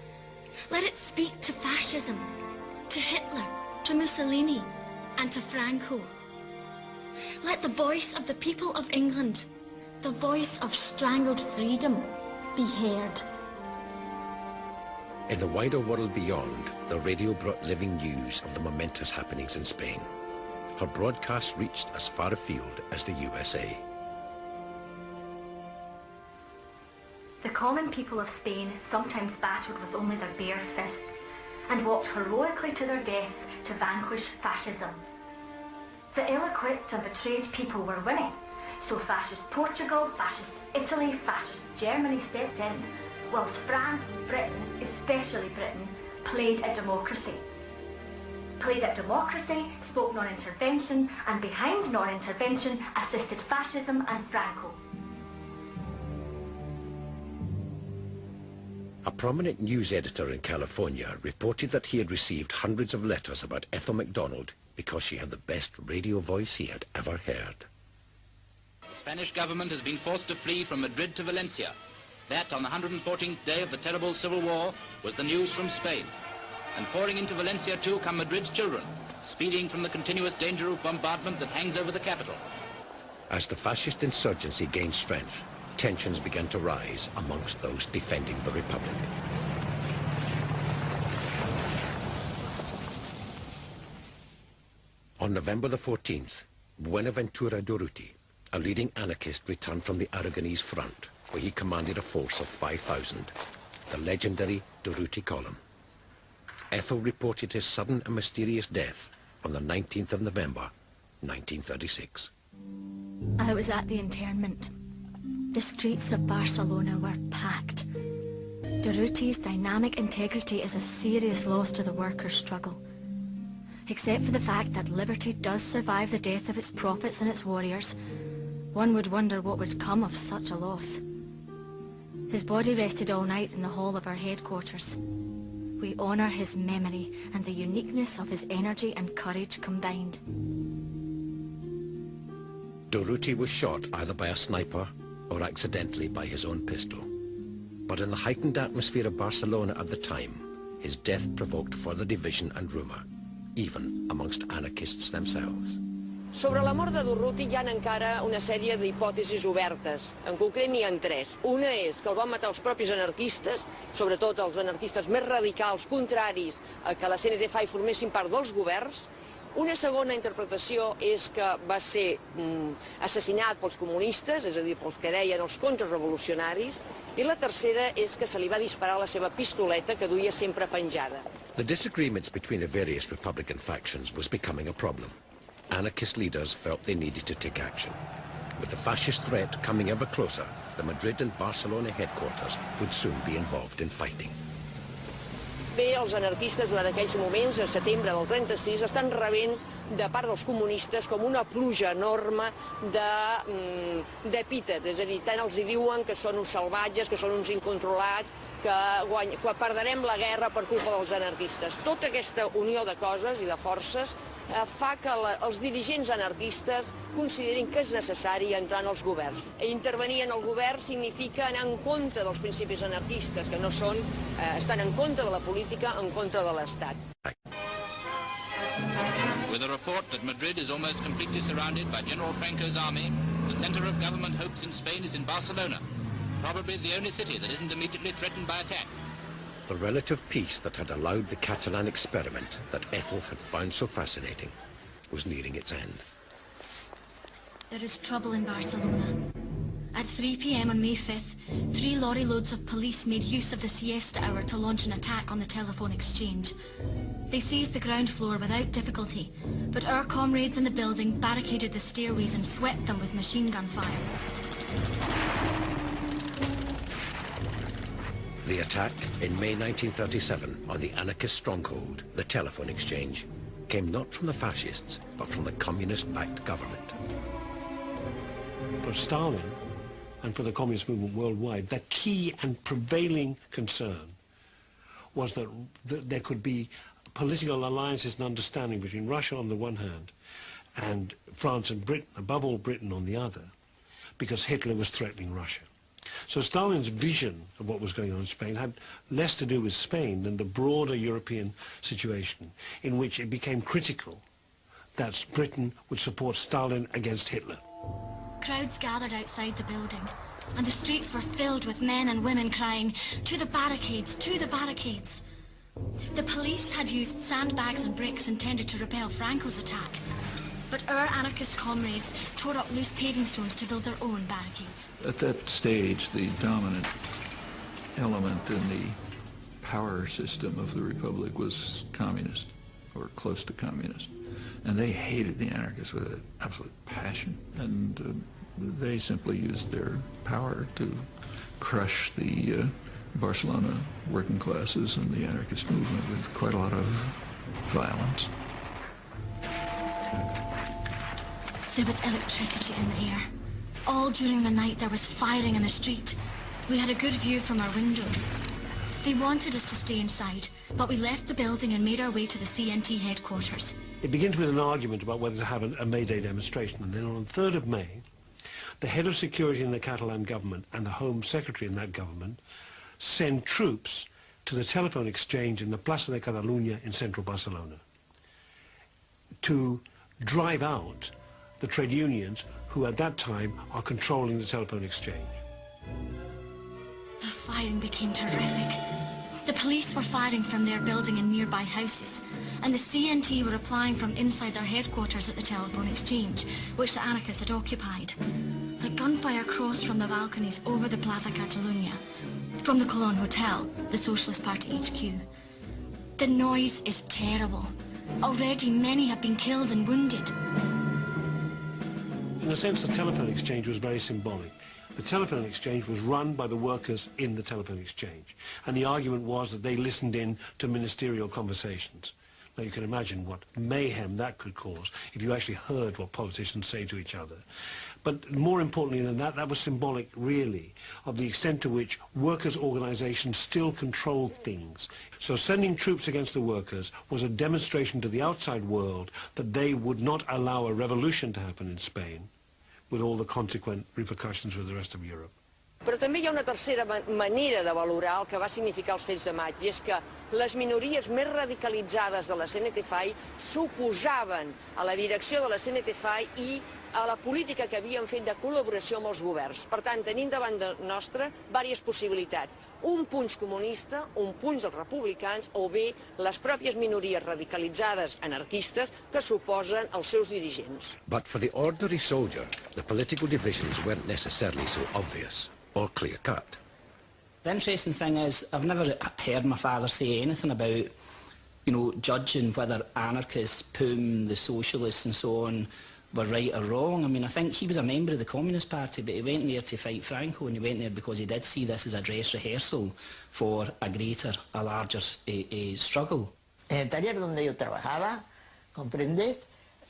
Let it speak to fascism, to Hitler, to Mussolini, and to Franco. Let the voice of the people of England, the voice of strangled freedom, be heard. In the wider world beyond, the radio brought living news of the momentous happenings in Spain. Her broadcasts reached as far afield as the USA. The common people of Spain sometimes battled with only their bare fists and walked heroically to their deaths to vanquish fascism. The ill-equipped and betrayed people were winning, so fascist Portugal, fascist Italy, fascist Germany stepped in, whilst France and Britain, especially Britain, played at democracy. Played at democracy, spoke non-intervention, and behind non-intervention assisted fascism and Franco. A prominent news editor in California reported that he had received hundreds of letters about Ethel MacDonald because she had the best radio voice he had ever heard. The Spanish government has been forced to flee from Madrid to Valencia. That, on the 114th day of the terrible civil war, was the news from Spain. And pouring into Valencia too come Madrid's children, speeding from the continuous danger of bombardment that hangs over the capital. As the fascist insurgency gained strength, tensions began to rise amongst those defending the Republic. On November the 14th, Buenaventura Durruti, a leading anarchist, returned from the Aragonese front, where he commanded a force of 5,000, the legendary Durruti column. Ethel reported his sudden and mysterious death on the 19th of November, 1936. I was at the internment. The streets of Barcelona were packed. Durruti's dynamic integrity is a serious loss to the workers' struggle. Except for the fact that liberty does survive the death of its prophets and its warriors, one would wonder what would come of such a loss. His body rested all night in the hall of our headquarters. We honour his memory and the uniqueness of his energy and courage combined. Durruti was shot either by a sniper or accidentally by his own pistol. But in the heightened atmosphere of Barcelona at the time, his death provoked further division and rumour, even amongst anarchists themselves. Sobre la mort de Durruti hi ha encara una sèrie d'hipòtesis obertes. En concret n'hi ha 3. Una és que el van matar els propis anarquistes, sobretot els anarquistes més radicals, contraris a que la CNT formessin part dels governs. Una segona interpretació és que va ser assassinat pels comunistes, és a dir, pels que deien els contrarrevolucionaris, i la tercera és que se li va disparar la seva pistoleta que duia sempre penjada. The disagreements between the various Republican factions was becoming a problem. Anarchist leaders felt they needed to take action. With the fascist threat coming ever closer, the Madrid and Barcelona headquarters would soon be involved in fighting. Bé, els anarquistes durant aquells moments, a setembre del 36, estan rebent de part dels comunistes com una pluja enorme d'epítet, és a dir, tant els diuen que són uns salvatges, que són uns incontrolats, que perdrem la guerra per culpa dels anarquistes. Tota aquesta unió de coses i de forces fa que els dirigents anarquistes considerin que és necessari entrar en els governs. Intervenir en el govern significa anar en contra dels principis anarquistes, que no són, estan en contra de la política, en contra de l'Estat. With a report that Madrid is almost completely surrounded by General Franco's army, the center of government hopes in Spain is in Barcelona, probably the only city that isn't immediately threatened by attack. The relative peace that had allowed the Catalan experiment that Ethel had found so fascinating was nearing its end. There is trouble in Barcelona. At 3 p.m. on May 5th, 3 lorry loads of police made use of the siesta hour to launch an attack on the telephone exchange. They seized the ground floor without difficulty, but our comrades in the building barricaded the stairways and swept them with machine gun fire. The attack in May 1937 on the anarchist stronghold, the telephone exchange, came not from the fascists, but from the communist-backed government. For Stalin and for the communist movement worldwide, the key and prevailing concern was that there could be political alliances and understanding between Russia on the one hand and France and Britain, above all Britain, on the other, because Hitler was threatening Russia. So Stalin's vision of what was going on in Spain had less to do with Spain than the broader European situation, in which it became critical that Britain would support Stalin against Hitler. Crowds gathered outside the building, and the streets were filled with men and women crying, "To the barricades! To the barricades!" The police had used sandbags and bricks intended to repel Franco's attack, but our anarchist comrades tore up loose paving stones to build their own barricades. At that stage, the dominant element in the power system of the Republic was communist, or close to communist. And they hated the anarchists with an absolute passion. And they simply used their power to crush the Barcelona working classes and the anarchist movement with quite a lot of violence. There was electricity in the air. All during the night there was firing in the street. We had a good view from our window. They wanted us to stay inside, but we left the building and made our way to the CNT headquarters. It begins with an argument about whether to have a May Day demonstration, and then on the 3rd of May, the head of security in the Catalan government and the Home Secretary in that government send troops to the telephone exchange in the Plaza de Catalunya in central Barcelona to drive out the trade unions who at that time are controlling the telephone exchange. The firing became terrific. The police were firing from their building and nearby houses, and the CNT were replying from inside their headquarters at the telephone exchange, which the anarchists had occupied. The gunfire crossed from the balconies over the Plaza Catalunya, from the Colón Hotel, the Socialist Party HQ. The noise is terrible. Already many have been killed and wounded. In a sense, the telephone exchange was very symbolic. The telephone exchange was run by the workers in the telephone exchange, and the argument was that they listened in to ministerial conversations. Now, you can imagine what mayhem that could cause if you actually heard what politicians say to each other. But more importantly than that, that was symbolic, really, of the extent to which workers' organizations still controlled things. So sending troops against the workers was a demonstration to the outside world that they would not allow a revolution to happen in Spain, with all the consequent repercussions with the rest of Europe. Però també hi ha una tercera manera de valorar el que va significar els fets de maig, i és que les minories més radicalitzades de la CNT-FAI s'oposaven a la direcció de la CNT-FAI i a la política que havien fet de col·laboració amb els governs. Per tant, tenim davant de nostra diverses possibilitats. Un punx comunista, un punx dels republicans, o bé les pròpies minories radicalitzades anarquistes que s'oposen als seus dirigents. But for the ordinary soldier, the political divisions weren't necessarily so obvious or clear-cut. The interesting thing is, I've never heard my father say anything about, you know, judging whether anarchists, POUM, the socialists and so on, were right or wrong. I mean, I think he was a member of the Communist Party, but he went there to fight Franco, and he went there because he did see this as a dress rehearsal for a greater, a larger struggle. En el taller donde yo trabajaba, ¿comprendes?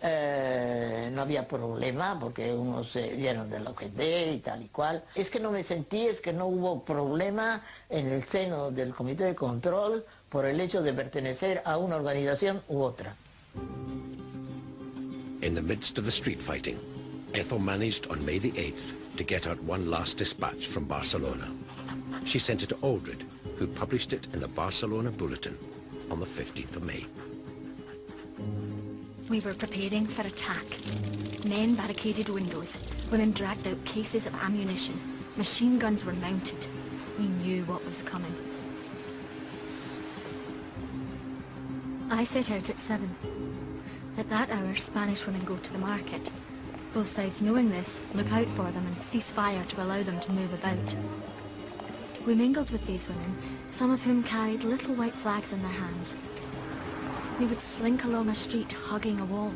No había problema porque unos se dieron del OGT y tal y cual. Es que no me sentí, es que no hubo problema en el seno del Comité de Control por el hecho de pertenecer a una organización u otra. In the midst of the street fighting, Ethel managed on May the 8th to get out one last dispatch from Barcelona. She sent it to Aldred, who published it in the Barcelona Bulletin on the 15th of May. We were preparing for attack. Men barricaded windows, women dragged out cases of ammunition, machine guns were mounted. We knew what was coming. I set out at 7. At that hour, Spanish women go to the market. Both sides, knowing this, look out for them and cease fire to allow them to move about. We mingled with these women, some of whom carried little white flags in their hands. We would slink along a street, hugging a wall.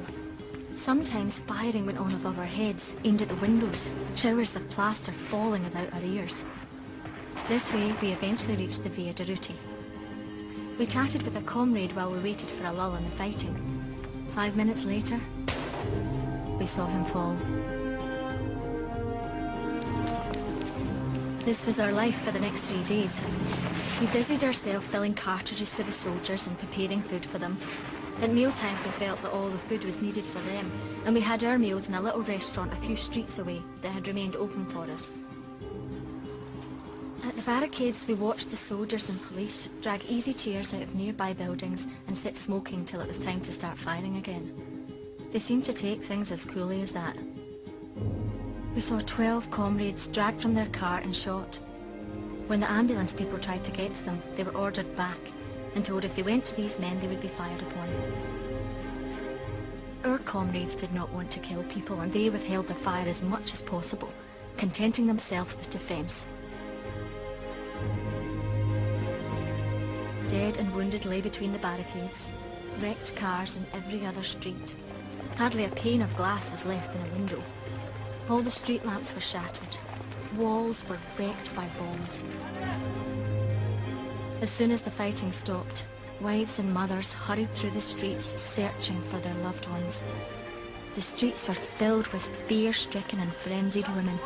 Sometimes firing went on above our heads, aimed at the windows, showers of plaster falling about our ears. This way, we eventually reached the Via Durutti. We chatted with a comrade while we waited for a lull in the fighting. 5 minutes later, we saw him fall. This was our life for the next 3 days. We busied ourselves filling cartridges for the soldiers and preparing food for them. At mealtimes we felt that all the food was needed for them, and we had our meals in a little restaurant a few streets away that had remained open for us. At the barricades we watched the soldiers and police drag easy chairs out of nearby buildings and sit smoking till it was time to start firing again. They seemed to take things as coolly as that. We saw 12 comrades dragged from their car and shot. When the ambulance people tried to get to them, they were ordered back and told if they went to these men they would be fired upon. Our comrades did not want to kill people, and they withheld their fire as much as possible, contenting themselves with defence. Dead and wounded lay between the barricades, wrecked cars in every other street. Hardly a pane of glass was left in a window. All the street lamps were shattered. Walls were wrecked by bombs. As soon as the fighting stopped, wives and mothers hurried through the streets searching for their loved ones. The streets were filled with fear-stricken and frenzied women.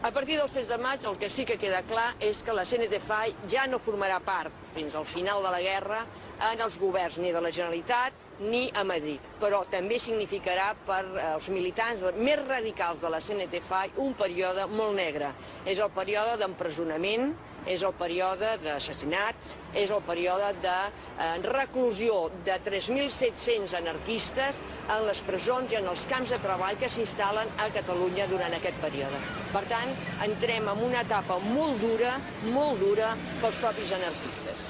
A partir dels fets de maig, el que sí que queda clar és que la CNT-FAI ja no formarà part, fins al final de la guerra, en els governs ni de la Generalitat ni a Madrid. Però també significarà per als militants més radicals de la CNT-FAI un període molt negre. És el període d'empresonament, és el període d'assassinats, és el període de reclusió de 3.700 anarquistes en les presons i en els camps de treball que s'instal·len a Catalunya durant aquest període. Per tant, entrem en una etapa molt dura pels propis anarquistes.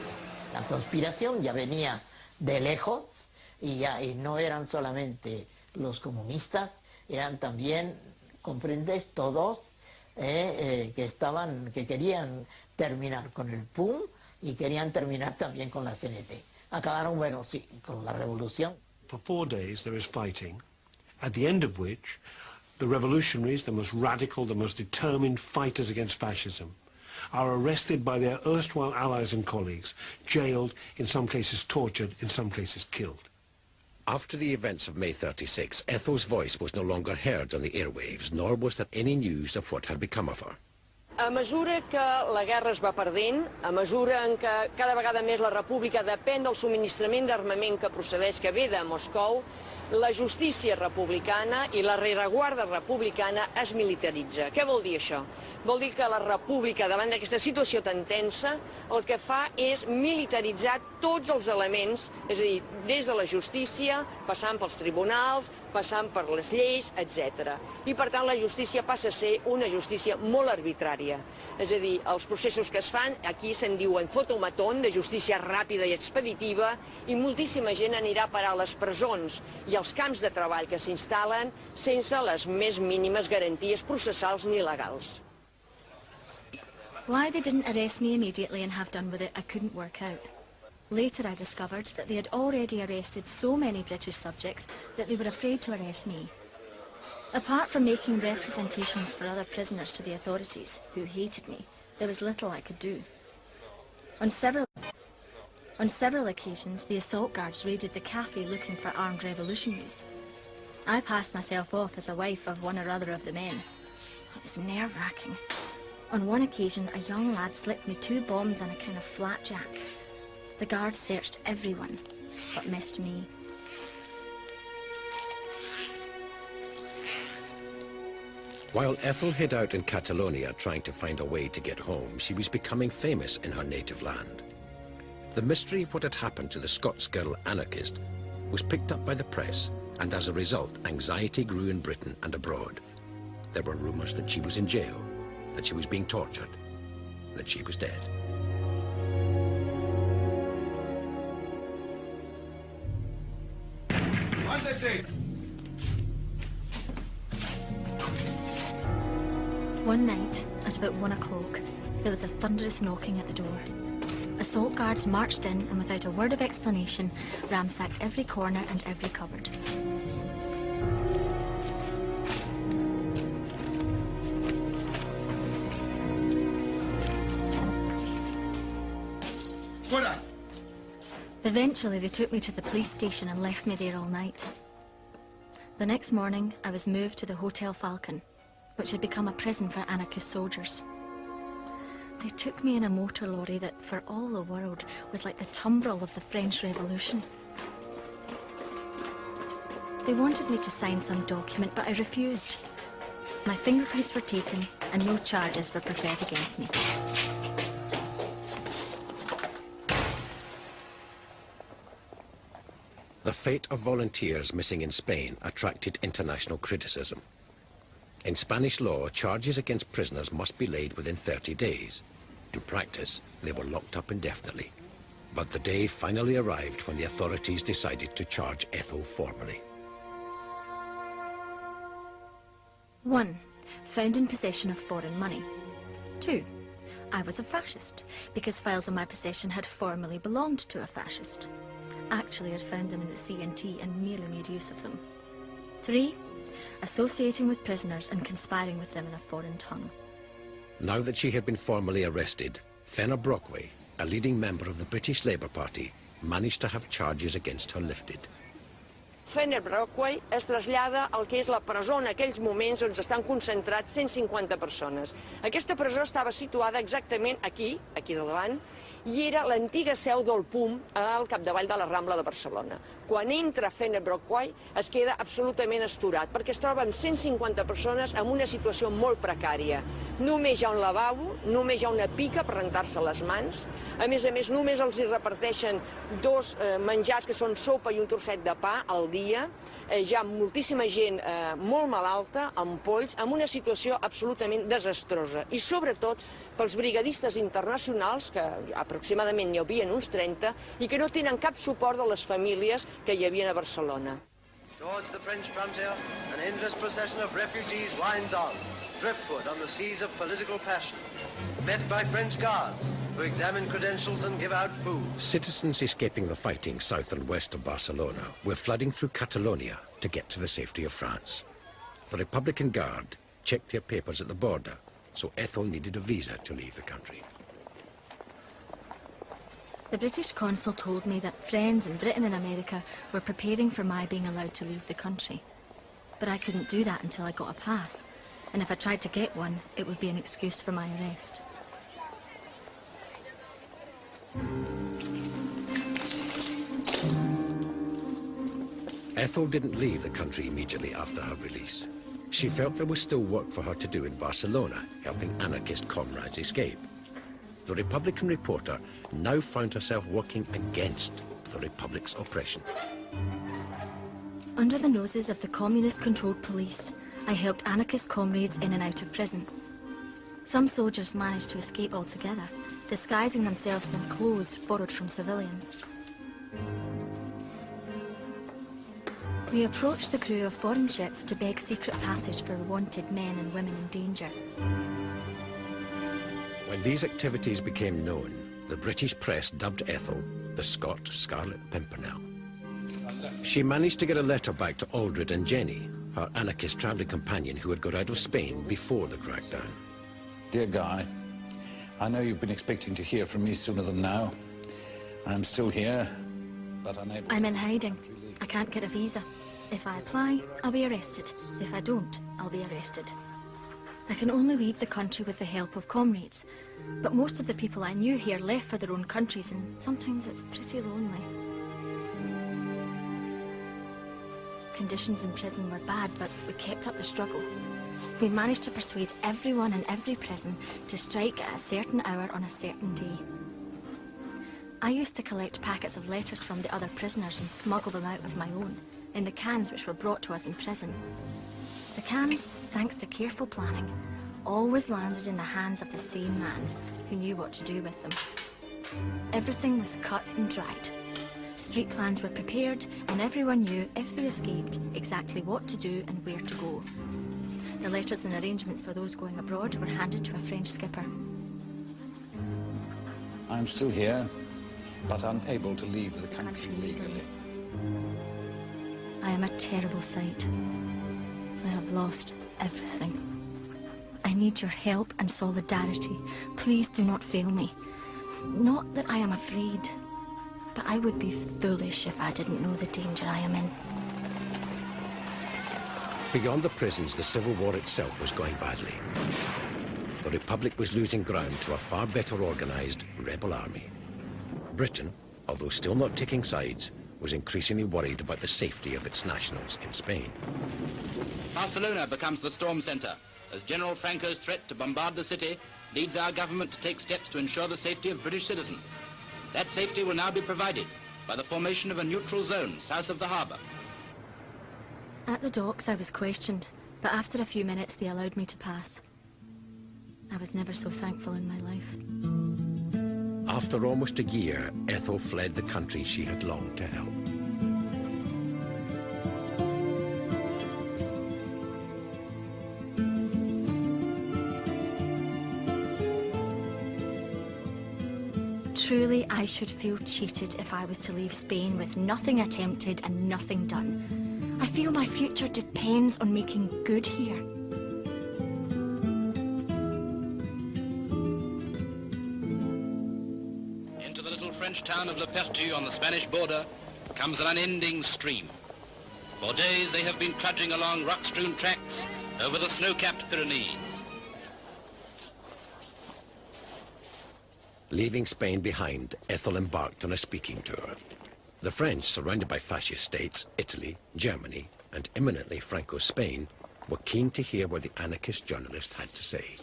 La conspiración ya venía de lejos y no eran solamente los comunistas, eran también, comprendes, todos que querían terminar con el POUM, y querían terminar también con la CNT. Acabaron, bueno, sí, con la revolución. For 4 days there is fighting, at the end of which the revolutionaries, the most radical, the most determined fighters against fascism, are arrested by their erstwhile allies and colleagues, jailed, in some cases tortured, in some cases killed. After the events of May 36, Ethel's voice was no longer heard on the airwaves, nor was there any news of what had become of her. A mesura que la guerra es va perdent, a mesura en que cada vegada més la república depèn del subministrament d'armament que procedeix, que ve de Moscou, la justícia republicana i la rereguarda republicana es militaritza. Què vol dir això? Vol dir que la república, davant d'aquesta situació tan tensa, el que fa és militaritzar tots els elements, és a dir, des de la justícia, passant pels tribunals, passant per les lleis, etc. I per tant la justícia passa a ser una justícia molt arbitrària. És a dir, els processos que es fan, aquí se'n diuen fotomatón, de justícia ràpida i expeditiva, i moltíssima gent anirà a parar a les presons i als camps de treball que s'instal·len sense les més mínimes garanties processals ni legals. Why they didn't arrest me immediately and have done with it, I couldn't work out. Later I discovered that they had already arrested so many British subjects that they were afraid to arrest me. Apart from making representations for other prisoners to the authorities, who hated me, there was little I could do. On several occasions, the assault guards raided the cafe looking for armed revolutionaries. I passed myself off as a wife of one or other of the men. It was nerve-wracking. On one occasion, a young lad slipped me 2 bombs on a kind of flapjack. The guards searched everyone, but missed me. While Ethel hid out in Catalonia trying to find a way to get home, she was becoming famous in her native land. The mystery of what had happened to the Scots girl Anarchist was picked up by the press, and as a result, anxiety grew in Britain and abroad. There were rumours that she was in jail, that she was being tortured, that she was dead. As I say. One night, at about 1 o'clock, there was a thunderous knocking at the door. Assault guards marched in and without a word of explanation, ransacked every corner and every cupboard. Eventually, they took me to the police station and left me there all night. The next morning, I was moved to the Hotel Falcon, which had become a prison for anarchist soldiers. They took me in a motor lorry that, for all the world, was like the tumbril of the French Revolution. They wanted me to sign some document, but I refused. My fingerprints were taken, and no charges were preferred against me. The fate of volunteers missing in Spain attracted international criticism. In Spanish law, charges against prisoners must be laid within 30 days. In practice, they were locked up indefinitely. But the day finally arrived when the authorities decided to charge Ethel formally. 1. Found in possession of foreign money. 2. I was a fascist, because files in my possession had formerly belonged to a fascist. Actually, I'd found them in the CNT and merely made use of them. 3. Associating with prisoners and conspiring with them in a foreign tongue. Now that she had been formally arrested, Fenner Brockway, a leading member of the British Labour Party, managed to have charges against her lifted. Fenner Brockway es trasllada al que és la presó en aquells moments on estan concentrats 150 persones. Aquesta presó estava situada exactament aquí, aquí de davant, i era l'antiga seu del PUM al capdavall de la Rambla de Barcelona. Quan entra Fenner Brockway es queda absolutament astorat, perquè es troben 150 persones en una situació molt precària. Només hi ha un lavabo, només hi ha una pica per rentar-se les mans, a més, només els hi reparteixen 2 menjars que són sopa i un trosset de pa al dia. Hi ha moltíssima gent molt malalta, amb polls, en una situació absolutament desastrosa. I sobretot pels brigadistes internacionals, que aproximadament hi havia uns 30, i que no tenen cap suport de les famílies que hi havia a Barcelona. Towards the French frontier, an endless procession of refugees winds on, driftwood on the seas of political passion, met by French guards who examine credentials and give out food. Citizens escaping the fighting south and west of Barcelona were flooding through Catalonia to get to the safety of France. The Republican Guard checked their papers at the border, so Ethel needed a visa to leave the country. The British consul told me that friends in Britain and America were preparing for my being allowed to leave the country. But I couldn't do that until I got a pass, and if I tried to get one, it would be an excuse for my arrest. Ethel didn't leave the country immediately after her release. She felt there was still work for her to do in Barcelona, helping anarchist comrades escape. The Republican reporter now found herself working against the Republic's oppression. Under the noses of the communist-controlled police, I helped anarchist comrades in and out of prison. Some soldiers managed to escape altogether, disguising themselves in clothes borrowed from civilians. We approached the crew of foreign ships to beg secret passage for wanted men and women in danger. When these activities became known, the British press dubbed Ethel the Scot Scarlet Pimpernel. She managed to get a letter back to Aldred and Jenny, her anarchist travelling companion who had got out of Spain before the crackdown. Dear Guy, I know you've been expecting to hear from me sooner than now. I'm still here, but unable. I'm in hiding. I can't get a visa. If I apply, I'll be arrested. If I don't, I'll be arrested. I can only leave the country with the help of comrades, but most of the people I knew here left for their own countries, and sometimes it's pretty lonely. Conditions in prison were bad, but we kept up the struggle. We managed to persuade everyone in every prison to strike at a certain hour on a certain day. I used to collect packets of letters from the other prisoners and smuggle them out of my own, in the cans which were brought to us in prison. The cans, thanks to careful planning, always landed in the hands of the same man who knew what to do with them. Everything was cut and dried. Street plans were prepared, and everyone knew, if they escaped, exactly what to do and where to go. The letters and arrangements for those going abroad were handed to a French skipper. I'm still here, but unable to leave the country legally. I am a terrible sight. I have lost everything. I need your help and solidarity. Please do not fail me. Not that I am afraid, but I would be foolish if I didn't know the danger I am in. Beyond the prisons, the Civil War itself was going badly. The Republic was losing ground to a far better organised rebel army. Britain, although still not taking sides, was increasingly worried about the safety of its nationals in Spain. Barcelona becomes the storm centre, as General Franco's threat to bombard the city leads our government to take steps to ensure the safety of British citizens. That safety will now be provided by the formation of a neutral zone south of the harbour. At the docks I was questioned, but after a few minutes they allowed me to pass. I was never so thankful in my life. After almost a year, Ethel fled the country she had longed to help. Truly, I should feel cheated if I was to leave Spain with nothing attempted and nothing done. I feel my future depends on making good here. Into the little French town of Le Pertu on the Spanish border comes an unending stream. For days they have been trudging along rock-strewn tracks over the snow-capped Pyrenees. Leaving Spain behind, Ethel embarked on a speaking tour. The French, surrounded by fascist states, Italy, Germany, and imminently Franco's Spain, were keen to hear what the anarchist journalist had to say.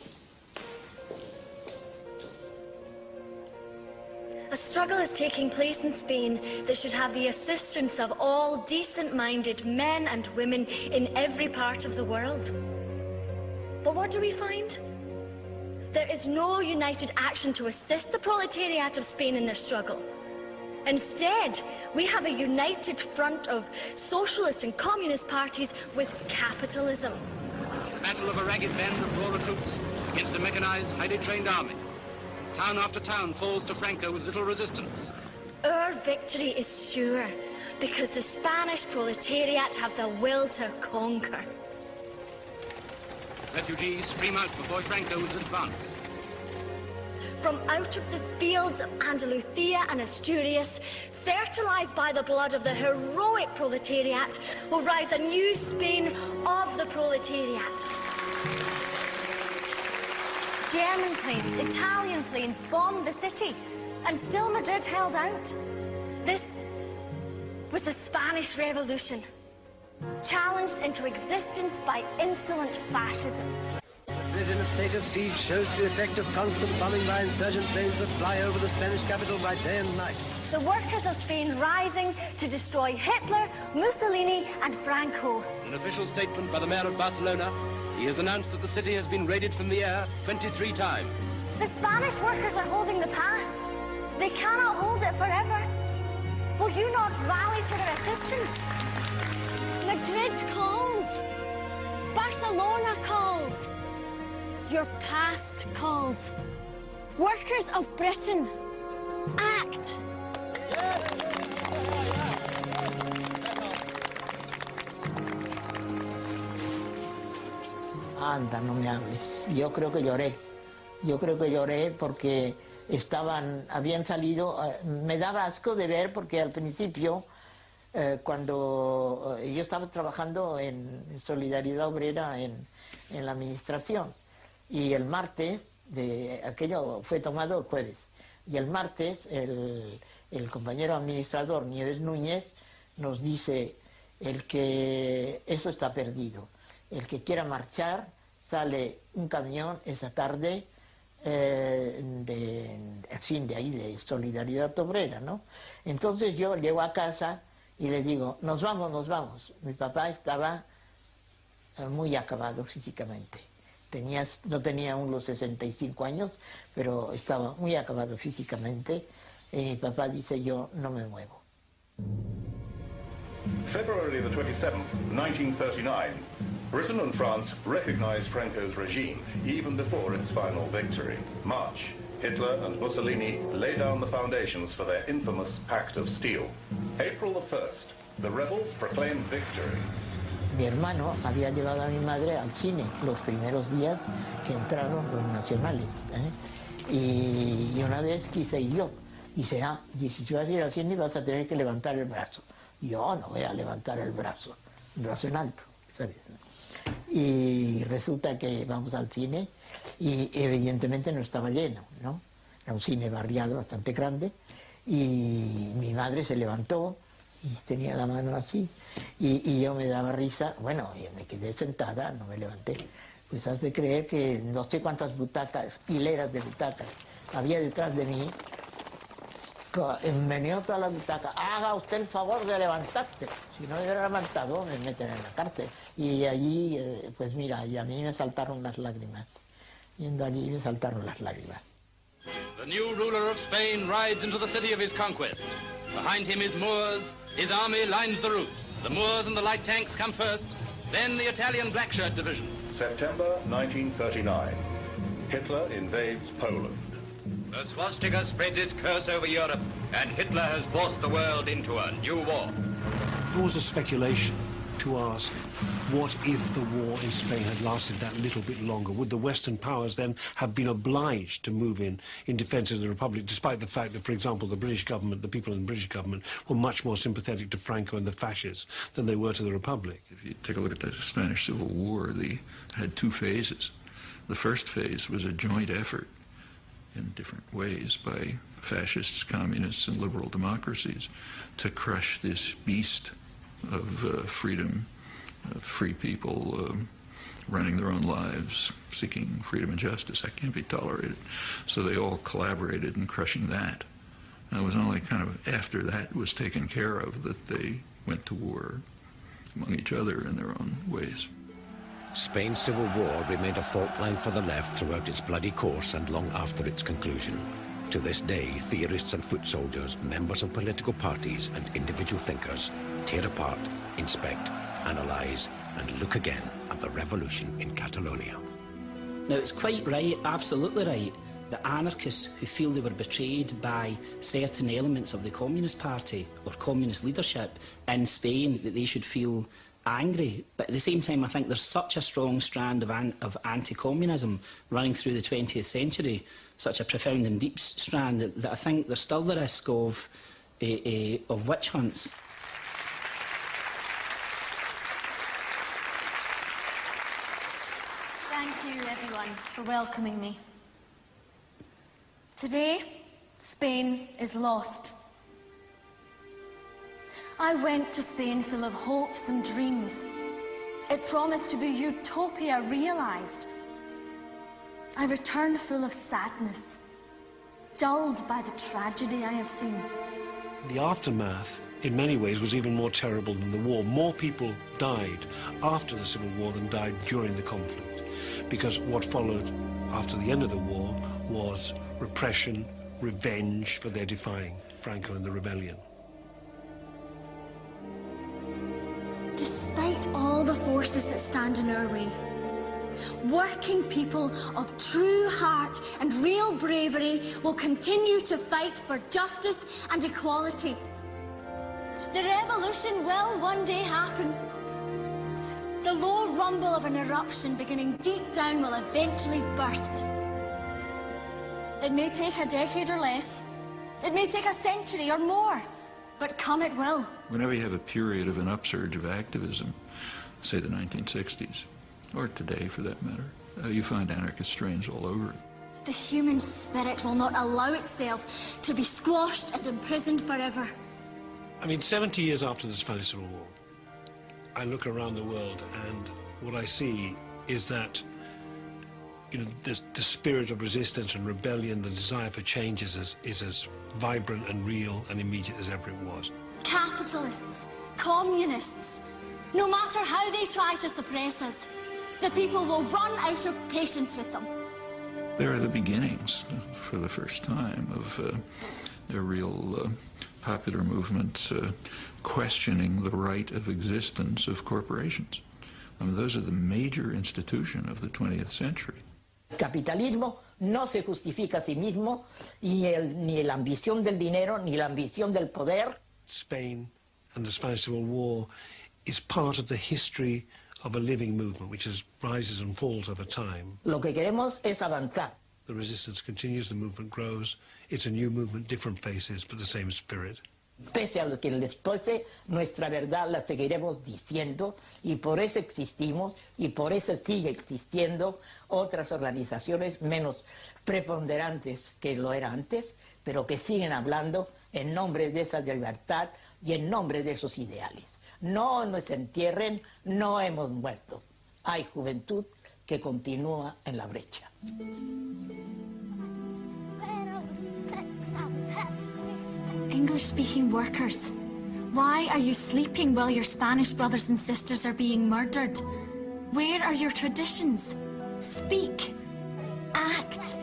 A struggle is taking place in Spain that should have the assistance of all decent-minded men and women in every part of the world. But what do we find? There is no united action to assist the proletariat of Spain in their struggle. Instead, we have a united front of socialist and communist parties with capitalism. It's a battle of a ragged band of raw recruits against a mechanized, highly trained army. Town after town falls to Franco with little resistance. Our victory is sure, because the Spanish proletariat have the will to conquer. Refugees stream out before Franco is advanced. From out of the fields of Andalusia and Asturias, fertilized by the blood of the heroic proletariat, will rise a new Spain of the proletariat. German planes, Italian planes bombed the city, and still Madrid held out. This was the Spanish Revolution, challenged into existence by insolent fascism. Madrid in a state of siege shows the effect of constant bombing by insurgent planes that fly over the Spanish capital by day and night. The workers of Spain rising to destroy Hitler, Mussolini and Franco. In an official statement by the mayor of Barcelona, he has announced that the city has been raided from the air 23 times. The Spanish workers are holding the pass. They cannot hold it forever. Will you not rally to their assistance? Madrid calls. Barcelona calls. Your past calls. Workers of Britain, act. Anda, no me hables. Yo creo que lloré. Yo creo que lloré porque habían salido, me daba asco de ver porque al principio, cuando yo estaba trabajando en Solidaridad Obrera en la administración, y el martes, aquello fue tomado el jueves, y el martes el compañero administrador Nieves Núñez nos dice, eso está perdido, el que quiera marchar, sale un camión esa tarde, de ahí, de Solidaridad Obrera, ¿no? Entonces yo llego a casa y le digo, nos vamos, nos vamos. Mi papá estaba muy acabado físicamente. No tenía aún los 65 años, pero estaba muy acabado físicamente. Y mi papá dice, yo no me muevo. February the 27th, 1939. Britain and France recognized Franco's regime even before its final victory. March, Hitler and Mussolini lay down the foundations for their infamous Pact of Steel. April the 1st, the rebels proclaimed victory. Mi hermano había llevado a mi madre al cine los primeros días que entraron los nacionales, ¿eh? Y una vez quise ir yo. Dice, si vas a ir al cine vas a tener que levantar el brazo. Yo no voy a levantar el brazo en alto, ¿sabes? Y resulta que vamos al cine y evidentemente no estaba lleno, ¿no? Era un cine barriado bastante grande y mi madre se levantó y tenía la mano así y yo me daba risa, bueno, y me quedé sentada, no me levanté. Pues has de creer que no sé cuántas butacas, hileras de butacas había detrás de mí. Me vio toda la butaca, haga usted el favor de levantarse, si no me hubiera levantado me meten en la cárcel. Y allí, pues mira, y a mí me saltaron las lágrimas, yendo allí me saltaron las lágrimas. The new ruler of Spain rides into the city of his conquest. Behind him his Moors, his army lines the route. The Moors and the light tanks come first, then the Italian black shirt division. September 1939. Hitler invades Poland. The swastika spreads its curse over Europe, and Hitler has forced the world into a new war. There was a speculation to ask, what if the war in Spain had lasted that little bit longer? Would the Western powers then have been obliged to move in defence of the Republic, despite the fact that, for example, the British government, the people in the British government, were much more sympathetic to Franco and the fascists than they were to the Republic? If you take a look at the Spanish Civil War, it had two phases. The first phase was a joint effort in different ways by fascists, communists, and liberal democracies to crush this beast of freedom, free people running their own lives, seeking freedom and justice. That can't be tolerated. So they all collaborated in crushing that. And it was only kind of after that was taken care of that they went to war among each other in their own ways. Spain's civil war remained a fault line for the left throughout its bloody course and long after its conclusion. To this day, theorists and foot soldiers, members of political parties and individual thinkers tear apart, inspect, analyse and look again at the revolution in Catalonia. Now, it's quite right, absolutely right, that anarchists who feel they were betrayed by certain elements of the Communist Party or communist leadership in Spain, that they should feel angry. But at the same time, I think there's such a strong strand of anti-communism running through the 20th century, such a profound and deep strand, that I think there's still the risk of witch hunts. Thank you, everyone, for welcoming me. Today, Spain is lost. I went to Spain full of hopes and dreams. It promised to be utopia realised. I returned full of sadness, dulled by the tragedy I have seen. The aftermath, in many ways, was even more terrible than the war. More people died after the Civil War than died during the conflict, because what followed after the end of the war was repression, revenge for their defying Franco and the rebellion. Despite all the forces that stand in our way, working people of true heart and real bravery will continue to fight for justice and equality. The revolution will one day happen. The low rumble of an eruption beginning deep down will eventually burst. It may take a decade or less. It may take a century or more, but come it will. Whenever you have a period of an upsurge of activism, say the 1960s, or today for that matter, you find anarchist strains all over it. The human spirit will not allow itself to be squashed and imprisoned forever. I mean, 70 years after the Spanish Civil War, I look around the world and what I see is that, you know, the spirit of resistance and rebellion, the desire for change is as vibrant and real and immediate as ever it was. Capitalists, communists, no matter how they try to suppress us, the people will run out of patience with them. There are the beginnings, for the first time, of a real popular movement questioning the right of existence of corporations. I mean, those are the major institution of the 20th century. Capitalismo no se justifica a sí mismo, ni la ambición del dinero, ni la ambición del poder. Spain and the Spanish Civil War is part of the history of a living movement which rises and falls over time. Lo que queremos es avanzar. The resistance continues, the movement grows. It's a new movement, different faces, but the same spirit. Pese a lo que les pese, nuestra verdad la seguiremos diciendo y por eso existimos y por eso sigue existiendo otras organizaciones menos preponderantes que lo era antes, pero que siguen hablando en nombre de esa libertad y en nombre de esos ideales. No nos entierren, no hemos muerto. Hay juventud que continúa en la brecha. English-speaking workers, why are you sleeping while your Spanish brothers and sisters are being murdered? Where are your traditions? Speak, act,